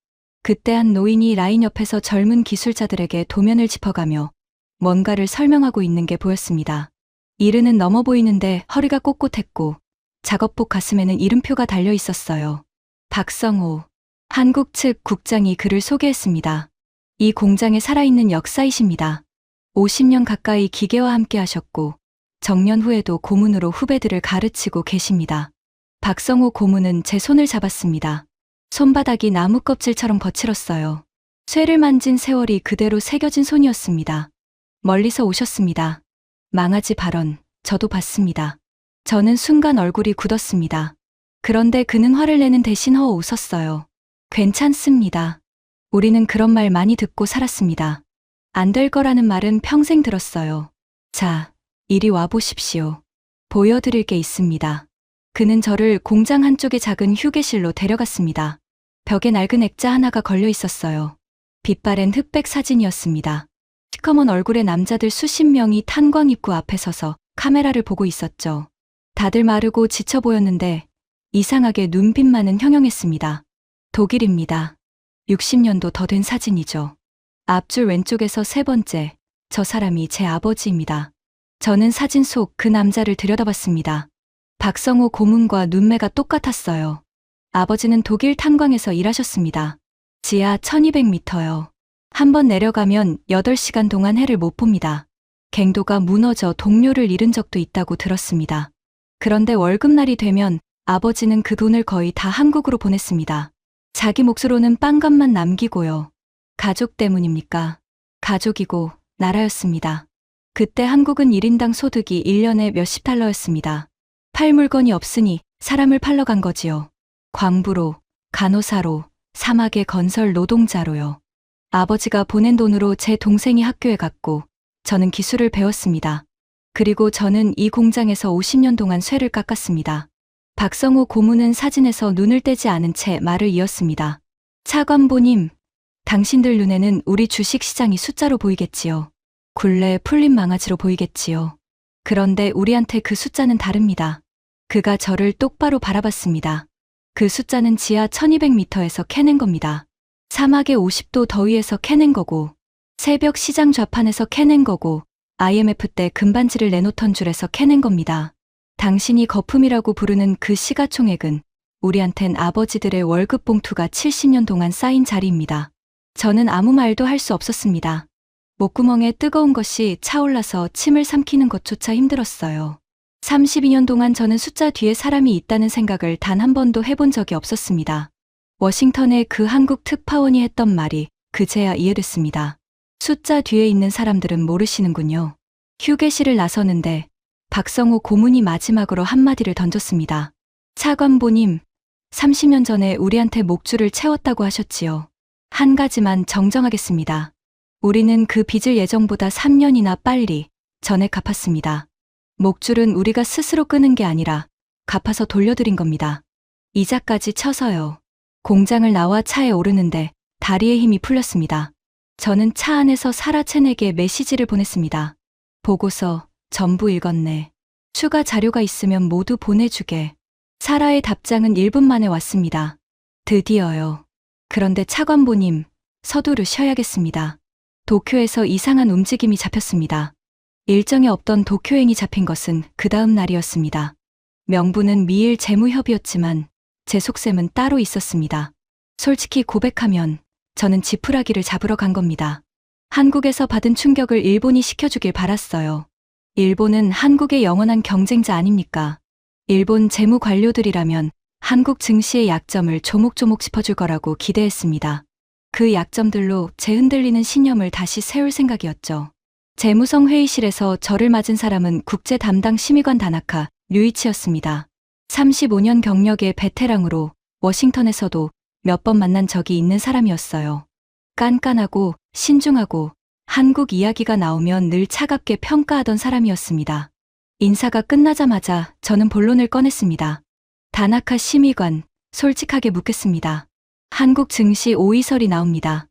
그때 한 노인이 라인 옆에서 젊은 기술자들에게 도면을 짚어가며 뭔가를 설명하고 있는 게 보였습니다. 이르는 넘어 보이는데 허리가 꼿꼿했고 작업복 가슴에는 이름표가 달려 있었어요. 박성호. 한국 측 국장이 그를 소개했습니다. 이 공장에 살아있는 역사이십니다. 50년 가까이 기계와 함께 하셨고 정년 후에도 고문으로 후배들을 가르치고 계십니다. 박성호 고문은 제 손을 잡았습니다. 손바닥이 나무 껍질처럼 거칠었어요. 쇠를 만진 세월이 그대로 새겨진 손이었습니다. 멀리서 오셨습니다. 망아지 발언, 저도 봤습니다. 저는 순간 얼굴이 굳었습니다. 그런데 그는 화를 내는 대신 웃었어요. 괜찮습니다. 우리는 그런 말 많이 듣고 살았습니다. 안 될 거라는 말은 평생 들었어요. 자, 이리 와 보십시오. 보여드릴 게 있습니다. 그는 저를 공장 한쪽의 작은 휴게실로 데려갔습니다. 벽에 낡은 액자 하나가 걸려 있었어요. 빛바랜 흑백 사진이었습니다. 시커먼 얼굴의 남자들 수십 명이 탄광 입구 앞에 서서 카메라를 보고 있었죠. 다들 마르고 지쳐 보였는데 이상하게 눈빛만은 형형했습니다. 독일입니다. 60년도 더 된 사진이죠. 앞줄 왼쪽에서 세 번째, 저 사람이 제 아버지입니다. 저는 사진 속 그 남자를 들여다봤습니다. 박성호 고문과 눈매가 똑같았어요. 아버지는 독일 탄광에서 일하셨습니다. 지하 1200m요. 한번 내려가면 8시간 동안 해를 못 봅니다. 갱도가 무너져 동료를 잃은 적도 있다고 들었습니다. 그런데 월급날이 되면 아버지는 그 돈을 거의 다 한국으로 보냈습니다. 자기 몫으로는 빵값만 남기고요. 가족 때문입니까? 가족이고 나라였습니다. 그때 한국은 1인당 소득이 1년에 몇십 달러였습니다. 팔 물건이 없으니 사람을 팔러 간 거지요. 광부로, 간호사로, 사막의 건설 노동자로요. 아버지가 보낸 돈으로 제 동생이 학교에 갔고 저는 기술을 배웠습니다. 그리고 저는 이 공장에서 50년 동안 쇠를 깎았습니다. 박성호 고문은 사진에서 눈을 떼지 않은 채 말을 이었습니다. 차관보님, 당신들 눈에는 우리 주식시장이 숫자로 보이겠지요. 굴레 풀린 망아지로 보이겠지요. 그런데 우리한테 그 숫자는 다릅니다. 그가 저를 똑바로 바라봤습니다. 그 숫자는 지하 1200m에서 캐낸 겁니다. 사막의 50도 더위에서 캐낸 거고, 새벽 시장 좌판에서 캐낸 거고, IMF 때 금반지를 내놓던 줄에서 캐낸 겁니다. 당신이 거품이라고 부르는 그 시가총액은 우리한텐 아버지들의 월급 봉투가 70년 동안 쌓인 자리입니다. 저는 아무 말도 할 수 없었습니다. 목구멍에 뜨거운 것이 차올라서 침을 삼키는 것조차 힘들었어요. 32년 동안 저는 숫자 뒤에 사람이 있다는 생각을 단 한 번도 해본 적이 없었습니다. 워싱턴의 그 한국 특파원이 했던 말이 그제야 이해됐습니다. 숫자 뒤에 있는 사람들은 모르시는군요. 휴게실을 나서는데 박성호 고문이 마지막으로 한마디를 던졌습니다. 차관보님, 30년 전에 우리한테 목줄을 채웠다고 하셨지요. 한 가지만 정정하겠습니다. 우리는 그 빚을 예정보다 3년이나 빨리 전에 갚았습니다. 목줄은 우리가 스스로 끄는 게 아니라 갚아서 돌려드린 겁니다. 이자까지 쳐서요. 공장을 나와 차에 오르는데 다리에 힘이 풀렸습니다. 저는 차 안에서 사라 첸에게 메시지를 보냈습니다. 보고서 전부 읽었네. 추가 자료가 있으면 모두 보내주게. 사라의 답장은 1분 만에 왔습니다. 드디어요. 그런데 차관보님, 서두르셔야겠습니다. 도쿄에서 이상한 움직임이 잡혔습니다. 일정에 없던 도쿄행이 잡힌 것은 그 다음 날이었습니다. 명분은 미일 재무협의였지만 제 속셈은 따로 있었습니다. 솔직히 고백하면 저는 지푸라기를 잡으러 간 겁니다. 한국에서 받은 충격을 일본이 시켜주길 바랐어요. 일본은 한국의 영원한 경쟁자 아닙니까? 일본 재무 관료들이라면 한국 증시의 약점을 조목조목 짚어줄 거라고 기대했습니다. 그 약점들로 제 흔들리는 신념을 다시 세울 생각이었죠. 재무성 회의실에서 저를 맞은 사람은 국제 담당 심의관 다나카 류이치였습니다. 35년 경력의 베테랑으로 워싱턴에서도 몇 번 만난 적이 있는 사람이었어요. 깐깐하고 신중하고 한국 이야기가 나오면 늘 차갑게 평가하던 사람이었습니다. 인사가 끝나자마자 저는 본론을 꺼냈습니다. 다나카 심의관, 솔직하게 묻겠습니다. 한국 증시 오이설이 나옵니다.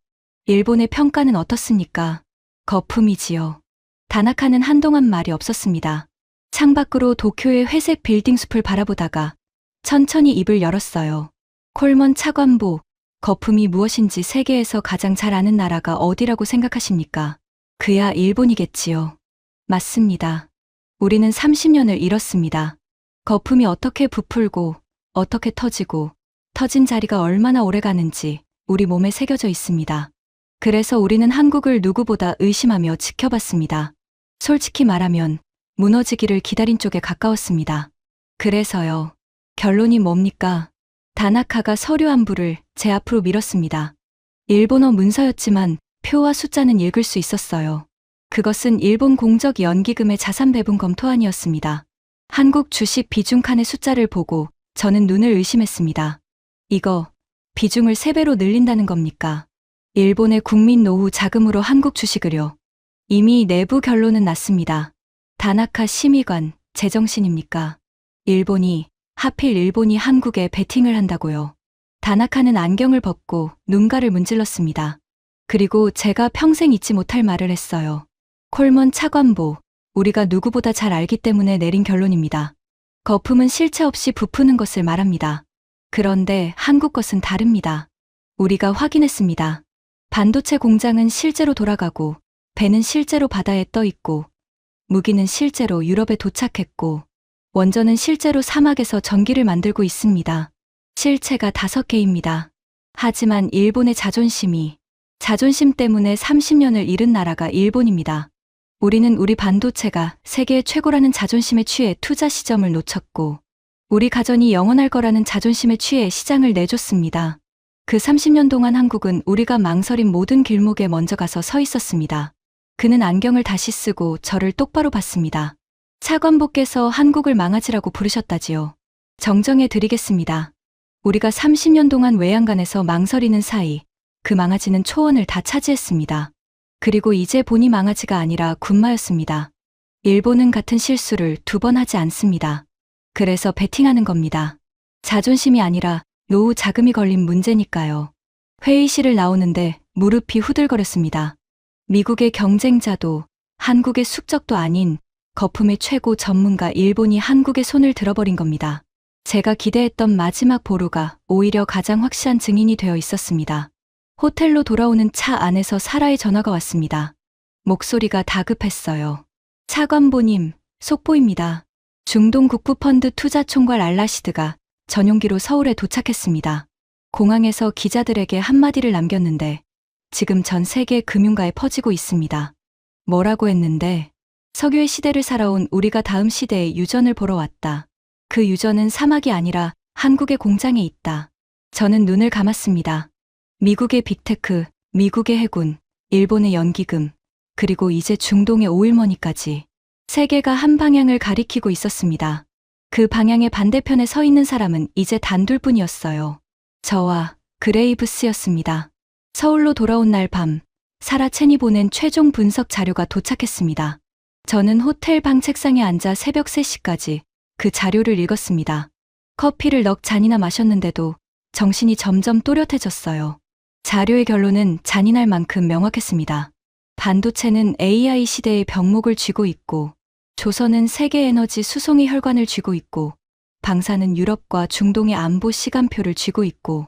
일본의 평가는 어떻습니까? 거품이지요. 다나카는 한동안 말이 없었습니다. 창밖으로 도쿄의 회색 빌딩 숲을 바라보다가 천천히 입을 열었어요. 콜먼 차관보, 거품이 무엇인지 세계에서 가장 잘 아는 나라가 어디라고 생각하십니까? 그야 일본이겠지요. 맞습니다. 우리는 30년을 잃었습니다. 거품이 어떻게 부풀고 어떻게 터지고 터진 자리가 얼마나 오래 가는지 우리 몸에 새겨져 있습니다. 그래서 우리는 한국을 누구보다 의심하며 지켜봤습니다. 솔직히 말하면 무너지기를 기다린 쪽에 가까웠습니다. 그래서요. 결론이 뭡니까? 다나카가 서류 한 부를 제 앞으로 밀었습니다. 일본어 문서였지만 표와 숫자는 읽을 수 있었어요. 그것은 일본 공적 연기금의 자산 배분 검토안이었습니다. 한국 주식 비중 칸의 숫자를 보고 저는 눈을 의심했습니다. 이거 비중을 3배로 늘린다는 겁니까? 일본의 국민 노후 자금으로 한국 주식을요. 이미 내부 결론은 났습니다. 다나카 심의관, 제정신입니까? 하필 일본이 한국에 베팅을 한다고요. 다나카는 안경을 벗고 눈가를 문질렀습니다. 그리고 제가 평생 잊지 못할 말을 했어요. 콜먼 차관보, 우리가 누구보다 잘 알기 때문에 내린 결론입니다. 거품은 실체 없이 부푸는 것을 말합니다. 그런데 한국 것은 다릅니다. 우리가 확인했습니다. 반도체 공장은 실제로 돌아가고, 배는 실제로 바다에 떠 있고, 무기는 실제로 유럽에 도착했고, 원전은 실제로 사막에서 전기를 만들고 있습니다. 실체가 5개입니다. 하지만 일본의 자존심 때문에 30년을 잃은 나라가 일본입니다. 우리는 우리 반도체가 세계 최고라는 자존심에 취해 투자 시점을 놓쳤고, 우리 가전이 영원할 거라는 자존심에 취해 시장을 내줬습니다. 그 30년 동안 한국은 우리가 망설인 모든 길목에 먼저 가서 서 있었습니다. 그는 안경을 다시 쓰고 저를 똑바로 봤습니다. 차관보께서 한국을 망아지라고 부르셨다지요. 정정해 드리겠습니다. 우리가 30년 동안 외양간에서 망설이는 사이 그 망아지는 초원을 다 차지했습니다. 그리고 이제 본이 망아지가 아니라 군마였습니다. 일본은 같은 실수를 2번 하지 않습니다. 그래서 베팅하는 겁니다. 자존심이 아니라 노후 자금이 걸린 문제니까요. 회의실을 나오는데 무릎이 후들거렸습니다. 미국의 경쟁자도 한국의 숙적도 아닌 거품의 최고 전문가 일본이 한국의 손을 들어버린 겁니다. 제가 기대했던 마지막 보루가 오히려 가장 확실한 증인이 되어 있었습니다. 호텔로 돌아오는 차 안에서 사라의 전화가 왔습니다. 목소리가 다급했어요. 차관보님, 속보입니다. 중동 국부펀드 투자총괄 알라시드가 전용기로 서울에 도착했습니다. 공항에서 기자들에게 한마디를 남겼는데 지금 전 세계 금융가에 퍼지고 있습니다. 뭐라고 했는데 석유의 시대를 살아온 우리가 다음 시대의 유전을 보러 왔다. 그 유전은 사막이 아니라 한국의 공장에 있다. 저는 눈을 감았습니다. 미국의 빅테크, 미국의 해군, 일본의 연기금, 그리고 이제 중동의 오일머니까지 세계가 한 방향을 가리키고 있었습니다. 그 방향의 반대편에 서 있는 사람은 이제 단둘뿐이었어요. 저와 그레이브스였습니다. 서울로 돌아온 날 밤, 사라 첸이 보낸 최종 분석 자료가 도착했습니다. 저는 호텔 방 책상에 앉아 새벽 3시까지 그 자료를 읽었습니다. 커피를 넉 잔이나 마셨는데도 정신이 점점 또렷해졌어요. 자료의 결론은 잔인할 만큼 명확했습니다. 반도체는 AI 시대의 병목을 쥐고 있고, 조선은 세계 에너지 수송의 혈관을 쥐고 있고, 방사는 유럽과 중동의 안보 시간표를 쥐고 있고,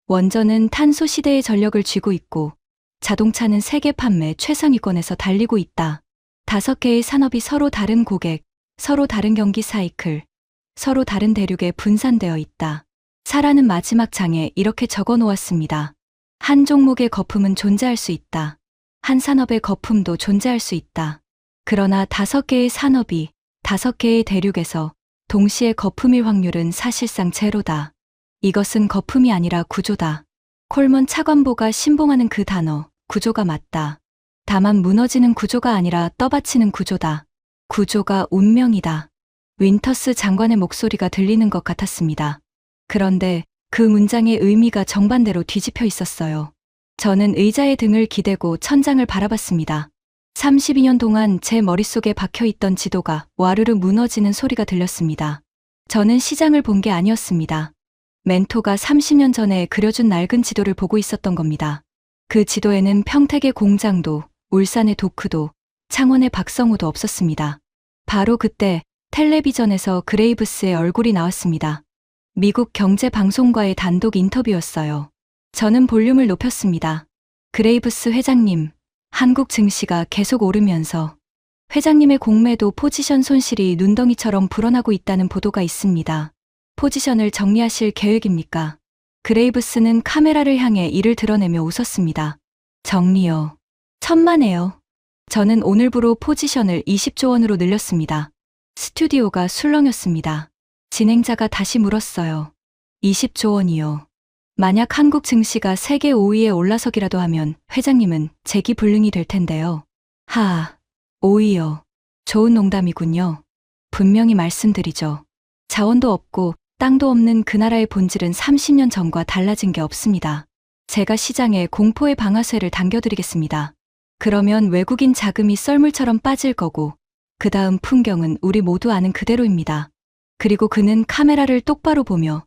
원전은 탄소 시대의 전력을 쥐고 있고, 자동차는 세계 판매 최상위권에서 달리고 있다. 5개의 산업이 서로 다른 고객, 서로 다른 경기 사이클, 서로 다른 대륙에 분산되어 있다. 사라는 마지막 장에 이렇게 적어 놓았습니다. 한 종목의 거품은 존재할 수 있다. 한 산업의 거품도 존재할 수 있다. 그러나 5개의 산업이 5개의 대륙에서 동시에 거품일 확률은 사실상 제로다. 이것은 거품이 아니라 구조다. 콜먼 차관보가 신봉하는 그 단어, 구조가 맞다. 다만 무너지는 구조가 아니라 떠받치는 구조다. 구조가 운명이다. 윈터스 장관의 목소리가 들리는 것 같았습니다. 그런데 그 문장의 의미가 정반대로 뒤집혀 있었어요. 저는 의자에 등을 기대고 천장을 바라봤습니다. 32년 동안 제 머릿속에 박혀있던 지도가 와르르 무너지는 소리가 들렸습니다. 저는 시장을 본 게 아니었습니다. 멘토가 30년 전에 그려준 낡은 지도를 보고 있었던 겁니다. 그 지도에는 평택의 공장도, 울산의 도크도, 창원의 박성호도 없었습니다. 바로 그때 텔레비전에서 그레이브스의 얼굴이 나왔습니다. 미국 경제방송과의 단독 인터뷰였어요. 저는 볼륨을 높였습니다. 그레이브스 회장님, 한국 증시가 계속 오르면서 회장님의 공매도 포지션 손실이 눈덩이처럼 불어나고 있다는 보도가 있습니다. 포지션을 정리하실 계획입니까? 그레이브스는 카메라를 향해 이를 드러내며 웃었습니다. 정리요. 천만에요. 저는 오늘부로 포지션을 20조 원으로 늘렸습니다. 스튜디오가 술렁였습니다. 진행자가 다시 물었어요. 20조 원이요. 만약 한국 증시가 세계 5위에 올라서기라도 하면 회장님은 재기불능이 될 텐데요. 하하, 5위요. 좋은 농담이군요. 분명히 말씀드리죠. 자원도 없고 땅도 없는 그 나라의 본질은 30년 전과 달라진 게 없습니다. 제가 시장에 공포의 방아쇠를 당겨드리겠습니다. 그러면 외국인 자금이 썰물처럼 빠질 거고 그 다음 풍경은 우리 모두 아는 그대로입니다. 그리고 그는 카메라를 똑바로 보며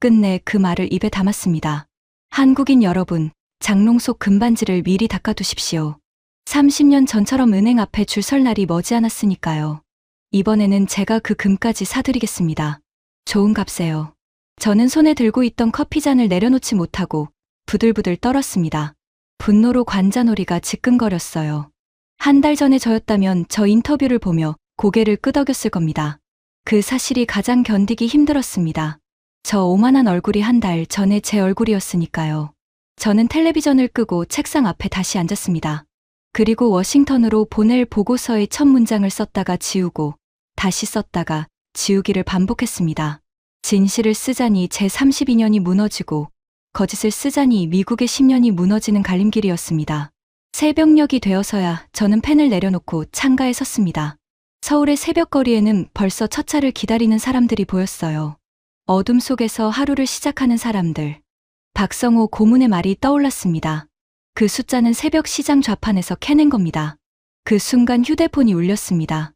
끝내 그 말을 입에 담았습니다. 한국인 여러분, 장롱 속 금반지를 미리 닦아두십시오. 30년 전처럼 은행 앞에 줄 설 날이 머지않았으니까요. 이번에는 제가 그 금까지 사드리겠습니다. 좋은 값에요. 저는 손에 들고 있던 커피잔을 내려놓지 못하고 부들부들 떨었습니다. 분노로 관자놀이가 지끈거렸어요. 한 달 전에 저였다면 저 인터뷰를 보며 고개를 끄덕였을 겁니다. 그 사실이 가장 견디기 힘들었습니다. 저 오만한 얼굴이 한 달 전에 제 얼굴이었으니까요. 저는 텔레비전을 끄고 책상 앞에 다시 앉았습니다. 그리고 워싱턴으로 보낼 보고서의 첫 문장을 썼다가 지우고 다시 썼다가 지우기를 반복했습니다. 진실을 쓰자니 제 32년이 무너지고 거짓을 쓰자니 미국의 10년이 무너지는 갈림길이었습니다. 새벽녘이 되어서야 저는 펜을 내려놓고 창가에 섰습니다. 서울의 새벽거리에는 벌써 첫 차를 기다리는 사람들이 보였어요. 어둠 속에서 하루를 시작하는 사람들. 박성호 고문의 말이 떠올랐습니다. 그 숫자는 새벽 시장 좌판에서 캐낸 겁니다. 그 순간 휴대폰이 울렸습니다.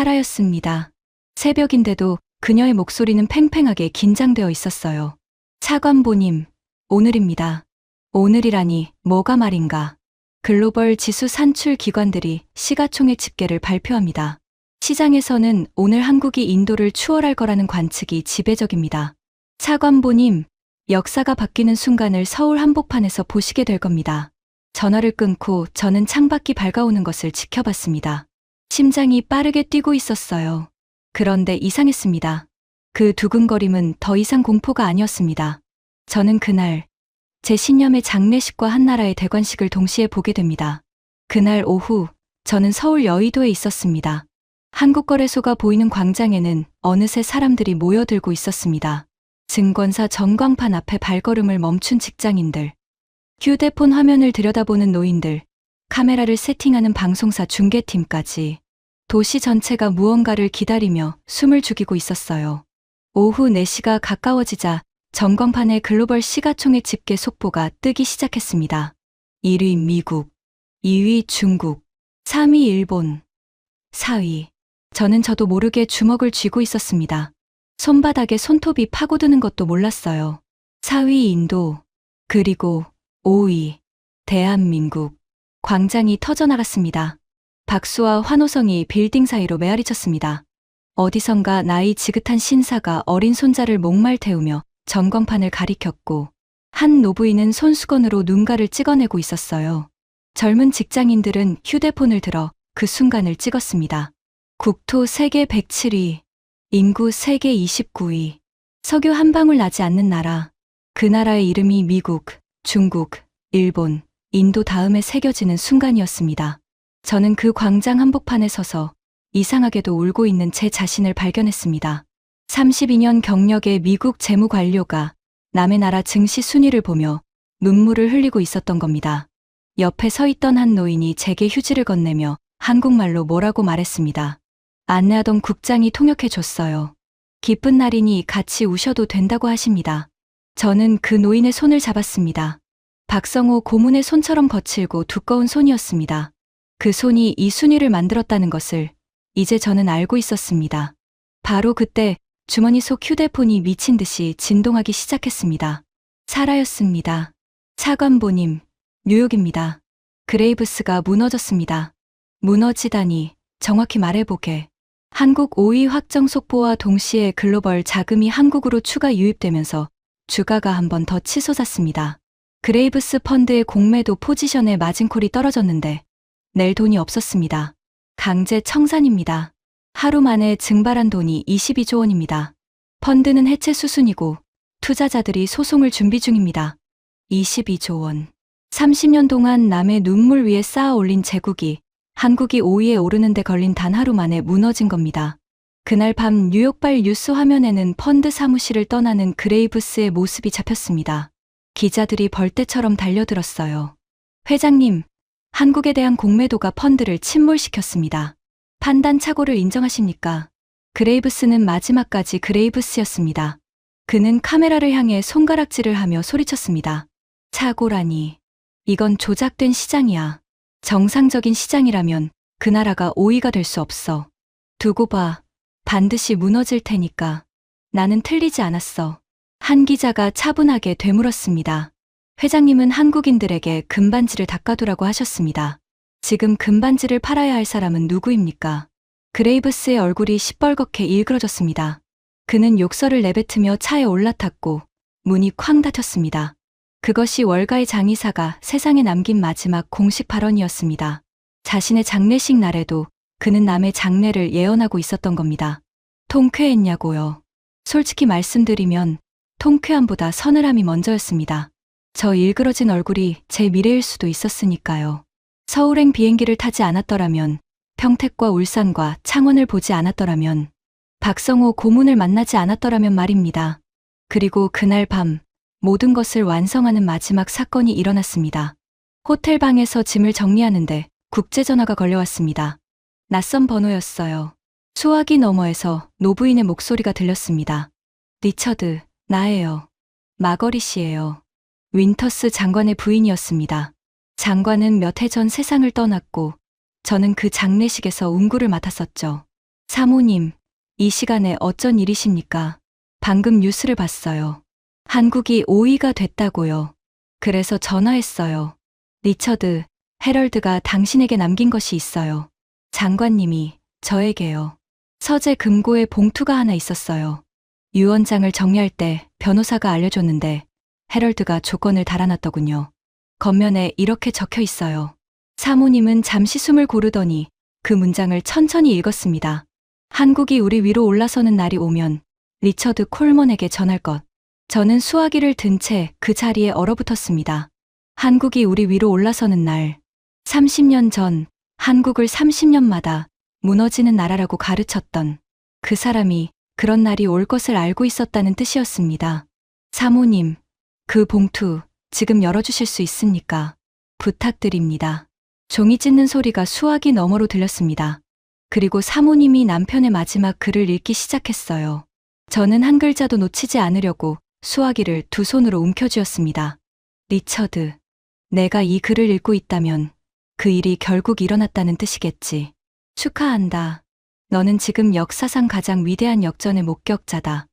사라였습니다. 새벽인데도 그녀의 목소리는 팽팽하게 긴장되어 있었어요. 차관보님, 오늘입니다. 오늘이라니 뭐가 말인가. 글로벌 지수 산출 기관들이 시가총액 집계를 발표합니다. 시장에서는 오늘 한국이 인도를 추월할 거라는 관측이 지배적입니다. 차관보님, 역사가 바뀌는 순간을 서울 한복판에서 보시게 될 겁니다. 전화를 끊고 저는 창밖이 밝아오는 것을 지켜봤습니다. 심장이 빠르게 뛰고 있었어요. 그런데 이상했습니다. 그 두근거림은 더 이상 공포가 아니었습니다. 저는 그날 제 신념의 장례식과 한나라의 대관식을 동시에 보게 됩니다. 그날 오후 저는 서울 여의도에 있었습니다. 한국거래소가 보이는 광장에는 어느새 사람들이 모여들고 있었습니다. 증권사 전광판 앞에 발걸음을 멈춘 직장인들, 휴대폰 화면을 들여다보는 노인들, 카메라를 세팅하는 방송사 중계팀까지 도시 전체가 무언가를 기다리며 숨을 죽이고 있었어요. 오후 4시가 가까워지자 전광판의 글로벌 시가총액 집계 속보가 뜨기 시작했습니다. 1위 미국, 2위 중국, 3위 일본, 4위. 저도 모르게 주먹을 쥐고 있었습니다. 손바닥에 손톱이 파고드는 것도 몰랐어요. 4위 인도, 그리고 5위 대한민국. 광장이 터져나갔습니다. 박수와 환호성이 빌딩 사이로 메아리쳤습니다. 어디선가 나이 지긋한 신사가 어린 손자를 목말 태우며 전광판을 가리켰고 한 노부인은 손수건으로 눈가를 찍어내고 있었어요. 젊은 직장인들은 휴대폰을 들어 그 순간을 찍었습니다. 국토 세계 107위, 인구 세계 29위, 석유 한 방울 나지 않는 나라. 그 나라의 이름이 미국, 중국, 일본, 인도 다음에 새겨지는 순간이었습니다. 저는 그 광장 한복판에 서서 이상하게도 울고 있는 제 자신을 발견했습니다. 32년 경력의 미국 재무관료가 남의 나라 증시 순위를 보며 눈물을 흘리고 있었던 겁니다. 옆에 서 있던 한 노인이 제게 휴지를 건네며 한국말로 뭐라고 말했습니다. 안내하던 국장이 통역해 줬어요. 기쁜 날이니 같이 우셔도 된다고 하십니다. 저는 그 노인의 손을 잡았습니다. 박성호 고문의 손처럼 거칠고 두꺼운 손이었습니다. 그 손이 이 순위를 만들었다는 것을 이제 저는 알고 있었습니다. 바로 그때 주머니 속 휴대폰이 미친 듯이 진동하기 시작했습니다. 사라였습니다. 차관보님, 뉴욕입니다. 그레이브스가 무너졌습니다. 무너지다니, 정확히 말해보게. 한국 5위 확정 속보와 동시에 글로벌 자금이 한국으로 추가 유입되면서 주가가 한 번 더 치솟았습니다. 그레이브스 펀드의 공매도 포지션에 마진콜이 떨어졌는데 낼 돈이 없었습니다. 강제 청산입니다. 하루 만에 증발한 돈이 22조 원입니다. 펀드는 해체 수순이고 투자자들이 소송을 준비 중입니다. 22조 원. 30년 동안 남의 눈물 위에 쌓아 올린 제국이 한국이 5위에 오르는데 걸린 단 하루 만에 무너진 겁니다. 그날 밤 뉴욕발 뉴스 화면에는 펀드 사무실을 떠나는 그레이브스의 모습이 잡혔습니다. 기자들이 벌떼처럼 달려들었어요. 회장님, 한국에 대한 공매도가 펀드를 침몰시켰습니다. 판단 착오를 인정하십니까? 그레이브스는 마지막까지 그레이브스였습니다. 그는 카메라를 향해 손가락질을 하며 소리쳤습니다. 착오라니. 이건 조작된 시장이야. 정상적인 시장이라면 그 나라가 5위가 될 수 없어. 두고 봐. 반드시 무너질 테니까. 나는 틀리지 않았어. 한 기자가 차분하게 되물었습니다. 회장님은 한국인들에게 금반지를 닦아두라고 하셨습니다. 지금 금반지를 팔아야 할 사람은 누구입니까? 그레이브스의 얼굴이 시뻘겋게 일그러졌습니다. 그는 욕설을 내뱉으며 차에 올라탔고 문이 쾅 닫혔습니다. 그것이 월가의 장의사가 세상에 남긴 마지막 공식 발언이었습니다. 자신의 장례식 날에도 그는 남의 장례를 예언하고 있었던 겁니다. 통쾌했냐고요. 솔직히 말씀드리면 통쾌함보다 서늘함이 먼저였습니다. 저 일그러진 얼굴이 제 미래일 수도 있었으니까요. 서울행 비행기를 타지 않았더라면, 평택과 울산과 창원을 보지 않았더라면, 박성호 고문을 만나지 않았더라면 말입니다. 그리고 그날 밤 모든 것을 완성하는 마지막 사건이 일어났습니다. 호텔 방에서 짐을 정리하는데 국제전화가 걸려왔습니다. 낯선 번호였어요. 수화기 너머에서 노부인의 목소리가 들렸습니다. 리처드, 나예요. 마거리 씨예요. 윈터스 장관의 부인이었습니다. 장관은 몇 해 전 세상을 떠났고 저는 그 장례식에서 운구를 맡았었죠. 사모님, 이 시간에 어쩐 일이십니까? 방금 뉴스를 봤어요. 한국이 5위가 됐다고요. 그래서 전화했어요. 리처드, 헤럴드가 당신에게 남긴 것이 있어요. 장관님이 저에게요. 서재 금고에 봉투가 하나 있었어요. 유언장을 정리할 때 변호사가 알려줬는데 헤럴드가 조건을 달아놨더군요. 겉면에 이렇게 적혀 있어요. 사모님은 잠시 숨을 고르더니 그 문장을 천천히 읽었습니다. 한국이 우리 위로 올라서는 날이 오면 리처드 콜먼에게 전할 것. 저는 수화기를 든 채 그 자리에 얼어붙었습니다. 한국이 우리 위로 올라서는 날. 30년 전 한국을 30년마다 무너지는 나라라고 가르쳤던 그 사람이 그런 날이 올 것을 알고 있었다는 뜻이었습니다. 사모님, 그 봉투 지금 열어주실 수 있습니까? 부탁드립니다. 종이 찢는 소리가 수화기 너머로 들렸습니다. 그리고 사모님이 남편의 마지막 글을 읽기 시작했어요. 저는 한 글자도 놓치지 않으려고 수화기를 두 손으로 움켜쥐었습니다. 리처드, 내가 이 글을 읽고 있다면 그 일이 결국 일어났다는 뜻이겠지. 축하한다. 너는 지금 역사상 가장 위대한 역전의 목격자다.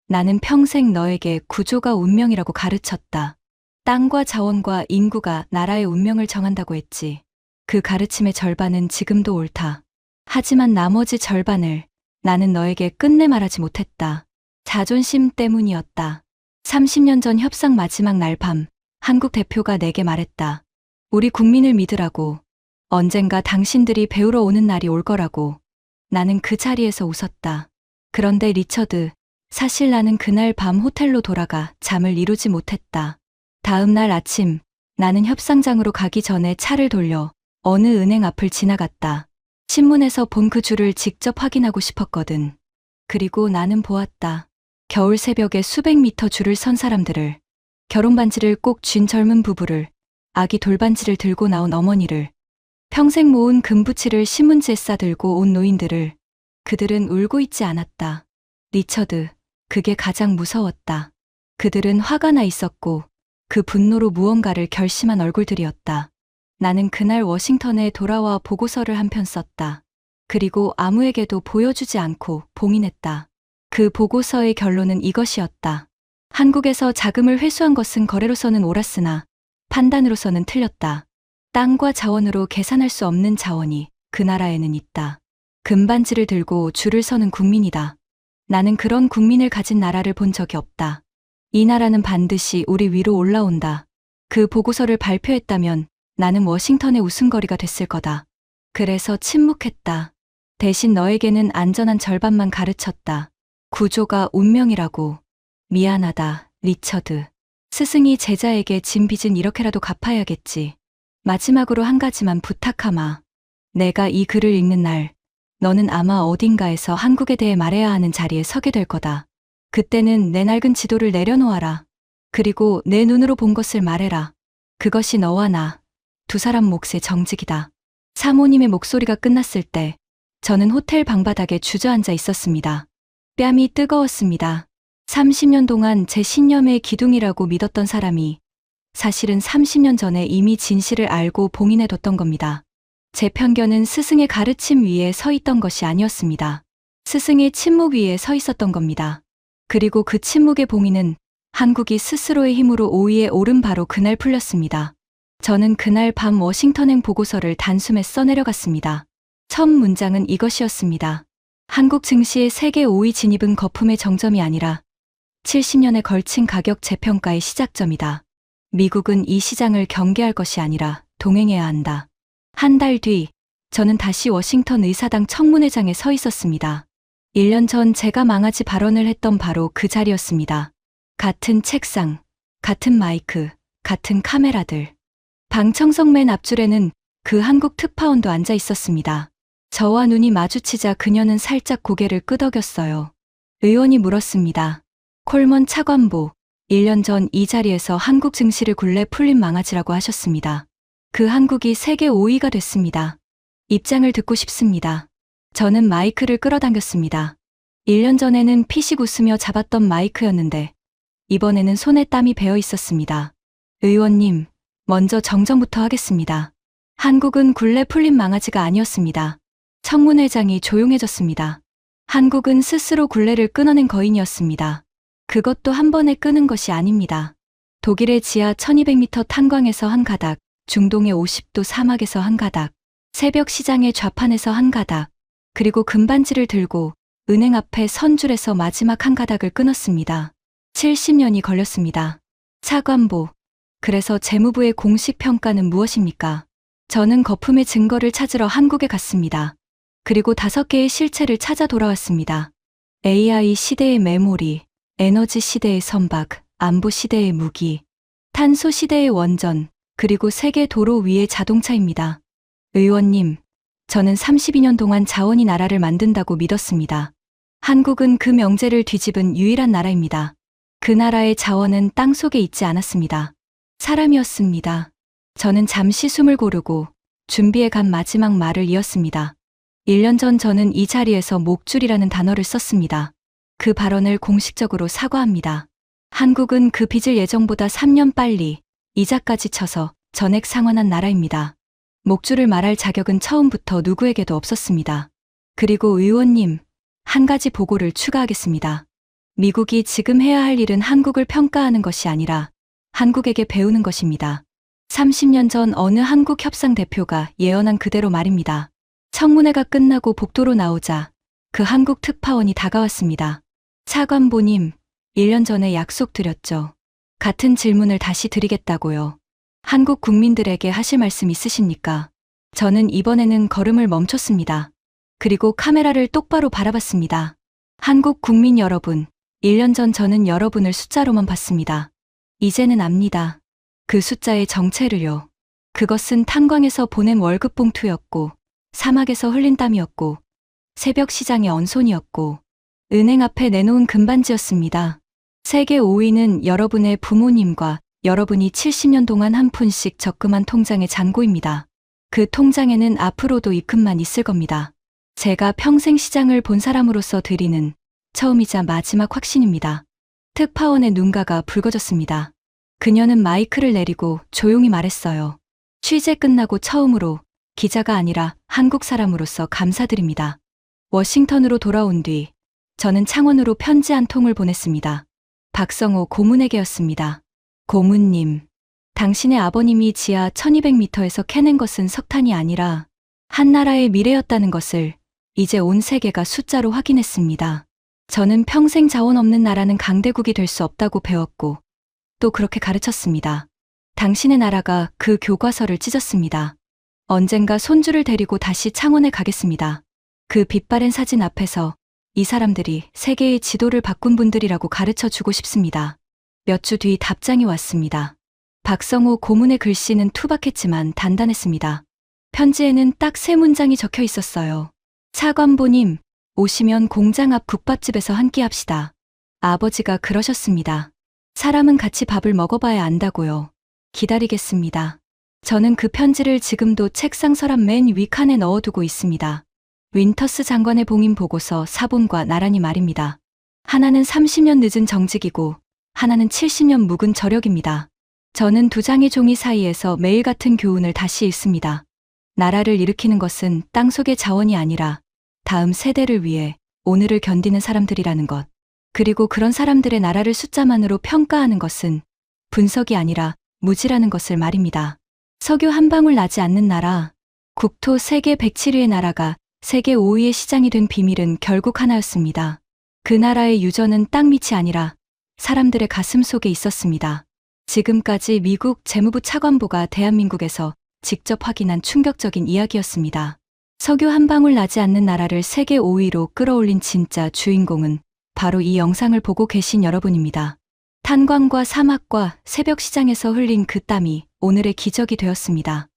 나는 평생 너에게 구조가 운명이라고 가르쳤다. 땅과 자원과 인구가 나라의 운명을 정한다고 했지. 그 가르침의 절반은 지금도 옳다. 하지만 나머지 절반을 나는 너에게 끝내 말하지 못했다. 자존심 때문이었다. 30년 전 협상 마지막 날 밤, 한국 대표가 내게 말했다. 우리 국민을 믿으라고. 언젠가 당신들이 배우러 오는 날이 올 거라고. 나는 그 자리에서 웃었다. 그런데 리처드, 사실 나는 그날 밤 호텔로 돌아가 잠을 이루지 못했다. 다음 날 아침, 나는 협상장으로 가기 전에 차를 돌려 어느 은행 앞을 지나갔다. 신문에서 본 그 줄을 직접 확인하고 싶었거든. 그리고 나는 보았다. 겨울 새벽에 수백 미터 줄을 선 사람들을, 결혼반지를 꼭 쥔 젊은 부부를, 아기 돌반지를 들고 나온 어머니를, 평생 모은 금부치를 신문지에 싸들고 온 노인들을. 그들은 울고 있지 않았다. 리처드, 그게 가장 무서웠다. 그들은 화가 나 있었고 그 분노로 무언가를 결심한 얼굴들이었다. 나는 그날 워싱턴에 돌아와 보고서를 한 편 썼다. 그리고 아무에게도 보여주지 않고 봉인했다. 그 보고서의 결론은 이것이었다. 한국에서 자금을 회수한 것은 거래로서는 옳았으나 판단으로서는 틀렸다. 땅과 자원으로 계산할 수 없는 자원이 그 나라에는 있다. 금반지를 들고 줄을 서는 국민이다. 나는 그런 국민을 가진 나라를 본 적이 없다. 이 나라는 반드시 우리 위로 올라온다. 그 보고서를 발표했다면 나는 워싱턴의 웃음거리가 됐을 거다. 그래서 침묵했다. 대신 너에게는 안전한 절반만 가르쳤다. 구조가 운명이라고. 미안하다, 리처드. 스승이 제자에게 진 빚은 이렇게라도 갚아야겠지. 마지막으로 한 가지만 부탁하마. 내가 이 글을 읽는 날, 너는 아마 어딘가에서 한국에 대해 말해야 하는 자리에 서게 될 거다. 그때는 내 낡은 지도를 내려놓아라. 그리고 내 눈으로 본 것을 말해라. 그것이 너와 나, 두 사람 몫의 정직이다. 사모님의 목소리가 끝났을 때 저는 호텔 방바닥에 주저앉아 있었습니다. 뺨이 뜨거웠습니다. 30년 동안 제 신념의 기둥이라고 믿었던 사람이 사실은 30년 전에 이미 진실을 알고 봉인해뒀던 겁니다. 제 편견은 스승의 가르침 위에 서 있던 것이 아니었습니다. 스승의 침묵 위에 서 있었던 겁니다. 그리고 그 침묵의 봉인은 한국이 스스로의 힘으로 5위에 오른 바로 그날 풀렸습니다. 저는 그날 밤 워싱턴행 보고서를 단숨에 써내려갔습니다. 첫 문장은 이것이었습니다. 한국 증시의 세계 5위 진입은 거품의 정점이 아니라 70년에 걸친 가격 재평가의 시작점이다. 미국은 이 시장을 경계할 것이 아니라 동행해야 한다. 한 달 뒤, 저는 다시 워싱턴 의사당 청문회장에 서 있었습니다. 1년 전 제가 망아지 발언을 했던 바로 그 자리였습니다. 같은 책상, 같은 마이크, 같은 카메라들. 방 청석 맨 앞줄에는 그 한국 특파원도 앉아 있었습니다. 저와 눈이 마주치자 그녀는 살짝 고개를 끄덕였어요. 의원이 물었습니다. 콜먼 차관보, 1년 전 이 자리에서 한국 증시를 굴레 풀린 망아지라고 하셨습니다. 그 한국이 세계 5위가 됐습니다. 입장을 듣고 싶습니다. 저는 마이크를 끌어당겼습니다. 1년 전에는 피식 웃으며 잡았던 마이크였는데 이번에는 손에 땀이 배어 있었습니다. 의원님, 먼저 정정부터 하겠습니다. 한국은 굴레 풀린 망아지가 아니었습니다. 청문회장이 조용해졌습니다. 한국은 스스로 굴레를 끊어낸 거인이었습니다. 그것도 한 번에 끄는 것이 아닙니다. 독일의 지하 1200m 탄광에서 한 가닥, 중동의 50도 사막에서 한 가닥, 새벽 시장의 좌판에서 한 가닥, 그리고 금반지를 들고 은행 앞에 선줄에서 마지막 한 가닥을 끊었습니다. 70년이 걸렸습니다. 차관보, 그래서 재무부의 공식 평가는 무엇입니까? 저는 거품의 증거를 찾으러 한국에 갔습니다. 그리고 5개의 실체를 찾아 돌아왔습니다. AI 시대의 메모리, 에너지 시대의 선박, 안보 시대의 무기, 탄소 시대의 원전, 그리고 세계 도로 위의 자동차입니다. 의원님, 저는 32년 동안 자원이 나라를 만든다고 믿었습니다. 한국은 그 명제를 뒤집은 유일한 나라입니다. 그 나라의 자원은 땅 속에 있지 않았습니다. 사람이었습니다. 저는 잠시 숨을 고르고 준비해 간 마지막 말을 이었습니다. 1년 전 저는 이 자리에서 목줄이라는 단어를 썼습니다. 그 발언을 공식적으로 사과합니다. 한국은 그 빚을 예정보다 3년 빨리 이자까지 쳐서 전액 상환한 나라입니다. 목줄을 말할 자격은 처음부터 누구에게도 없었습니다. 그리고 의원님, 한 가지 보고를 추가하겠습니다. 미국이 지금 해야 할 일은 한국을 평가하는 것이 아니라 한국에게 배우는 것입니다. 30년 전 어느 한국 협상 대표가 예언한 그대로 말입니다. 청문회가 끝나고 복도로 나오자 그 한국 특파원이 다가왔습니다. 차관보님, 1년 전에 약속드렸죠. 같은 질문을 다시 드리겠다고요. 한국 국민들에게 하실 말씀 있으십니까? 저는 이번에는 걸음을 멈췄습니다. 그리고 카메라를 똑바로 바라봤습니다. 한국 국민 여러분, 1년 전 저는 여러분을 숫자로만 봤습니다. 이제는 압니다. 그 숫자의 정체를요. 그것은 탄광에서 보낸 월급 봉투였고, 사막에서 흘린 땀이었고, 새벽 시장의 언손이었고, 은행 앞에 내놓은 금반지였습니다. 세계 5위는 여러분의 부모님과 여러분이 70년 동안 한 푼씩 적금한 통장의 잔고입니다. 그 통장에는 앞으로도 입금만 있을 겁니다. 제가 평생 시장을 본 사람으로서 드리는 처음이자 마지막 확신입니다. 특파원의 눈가가 붉어졌습니다. 그녀는 마이크를 내리고 조용히 말했어요. 취재 끝나고 처음으로 기자가 아니라 한국 사람으로서 감사드립니다. 워싱턴으로 돌아온 뒤 저는 창원으로 편지 한 통을 보냈습니다. 박성호 고문에게였습니다. 고문님, 당신의 아버님이 지하 1200m에서 캐낸 것은 석탄이 아니라 한 나라의 미래였다는 것을 이제 온 세계가 숫자로 확인했습니다. 저는 평생 자원 없는 나라는 강대국이 될 수 없다고 배웠고 또 그렇게 가르쳤습니다. 당신의 나라가 그 교과서를 찢었습니다. 언젠가 손주를 데리고 다시 창원에 가겠습니다. 그 빛바랜 사진 앞에서 이 사람들이 세계의 지도를 바꾼 분들이라고 가르쳐 주고 싶습니다. 몇 주 뒤 답장이 왔습니다. 박성호 고문의 글씨는 투박했지만 단단했습니다. 편지에는 딱 3문장이 적혀 있었어요. 차관보님, 오시면 공장 앞 국밥집에서 한 끼 합시다. 아버지가 그러셨습니다. 사람은 같이 밥을 먹어봐야 안다고요. 기다리겠습니다. 저는 그 편지를 지금도 책상 서랍 맨 윗칸에 넣어두고 있습니다. 윈터스 장관의 봉인 보고서 사본과 나란히 말입니다. 하나는 30년 늦은 정직이고 하나는 70년 묵은 저력입니다. 저는 두 장의 종이 사이에서 매일 같은 교훈을 다시 읽습니다. 나라를 일으키는 것은 땅속의 자원이 아니라 다음 세대를 위해 오늘을 견디는 사람들이라는 것. 그리고 그런 사람들의 나라를 숫자만으로 평가하는 것은 분석이 아니라 무지라는 것을 말입니다. 석유 한 방울 나지 않는 나라, 국토 세계 107위의 나라가 세계 5위의 시장이 된 비밀은 결국 하나였습니다. 그 나라의 유전은 땅 밑이 아니라 사람들의 가슴 속에 있었습니다. 지금까지 미국 재무부 차관보가 대한민국에서 직접 확인한 충격적인 이야기였습니다. 석유 한 방울 나지 않는 나라를 세계 5위로 끌어올린 진짜 주인공은 바로 이 영상을 보고 계신 여러분입니다. 탄광과 사막과 새벽 시장에서 흘린 그 땀이 오늘의 기적이 되었습니다.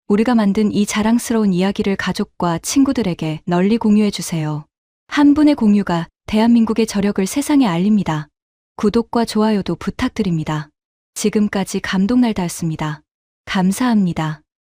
우리가 만든 이 자랑스러운 이야기를 가족과 친구들에게 널리 공유해주세요. 한 분의 공유가 대한민국의 저력을 세상에 알립니다. 구독과 좋아요도 부탁드립니다. 지금까지 감동날다였습니다. 감사합니다.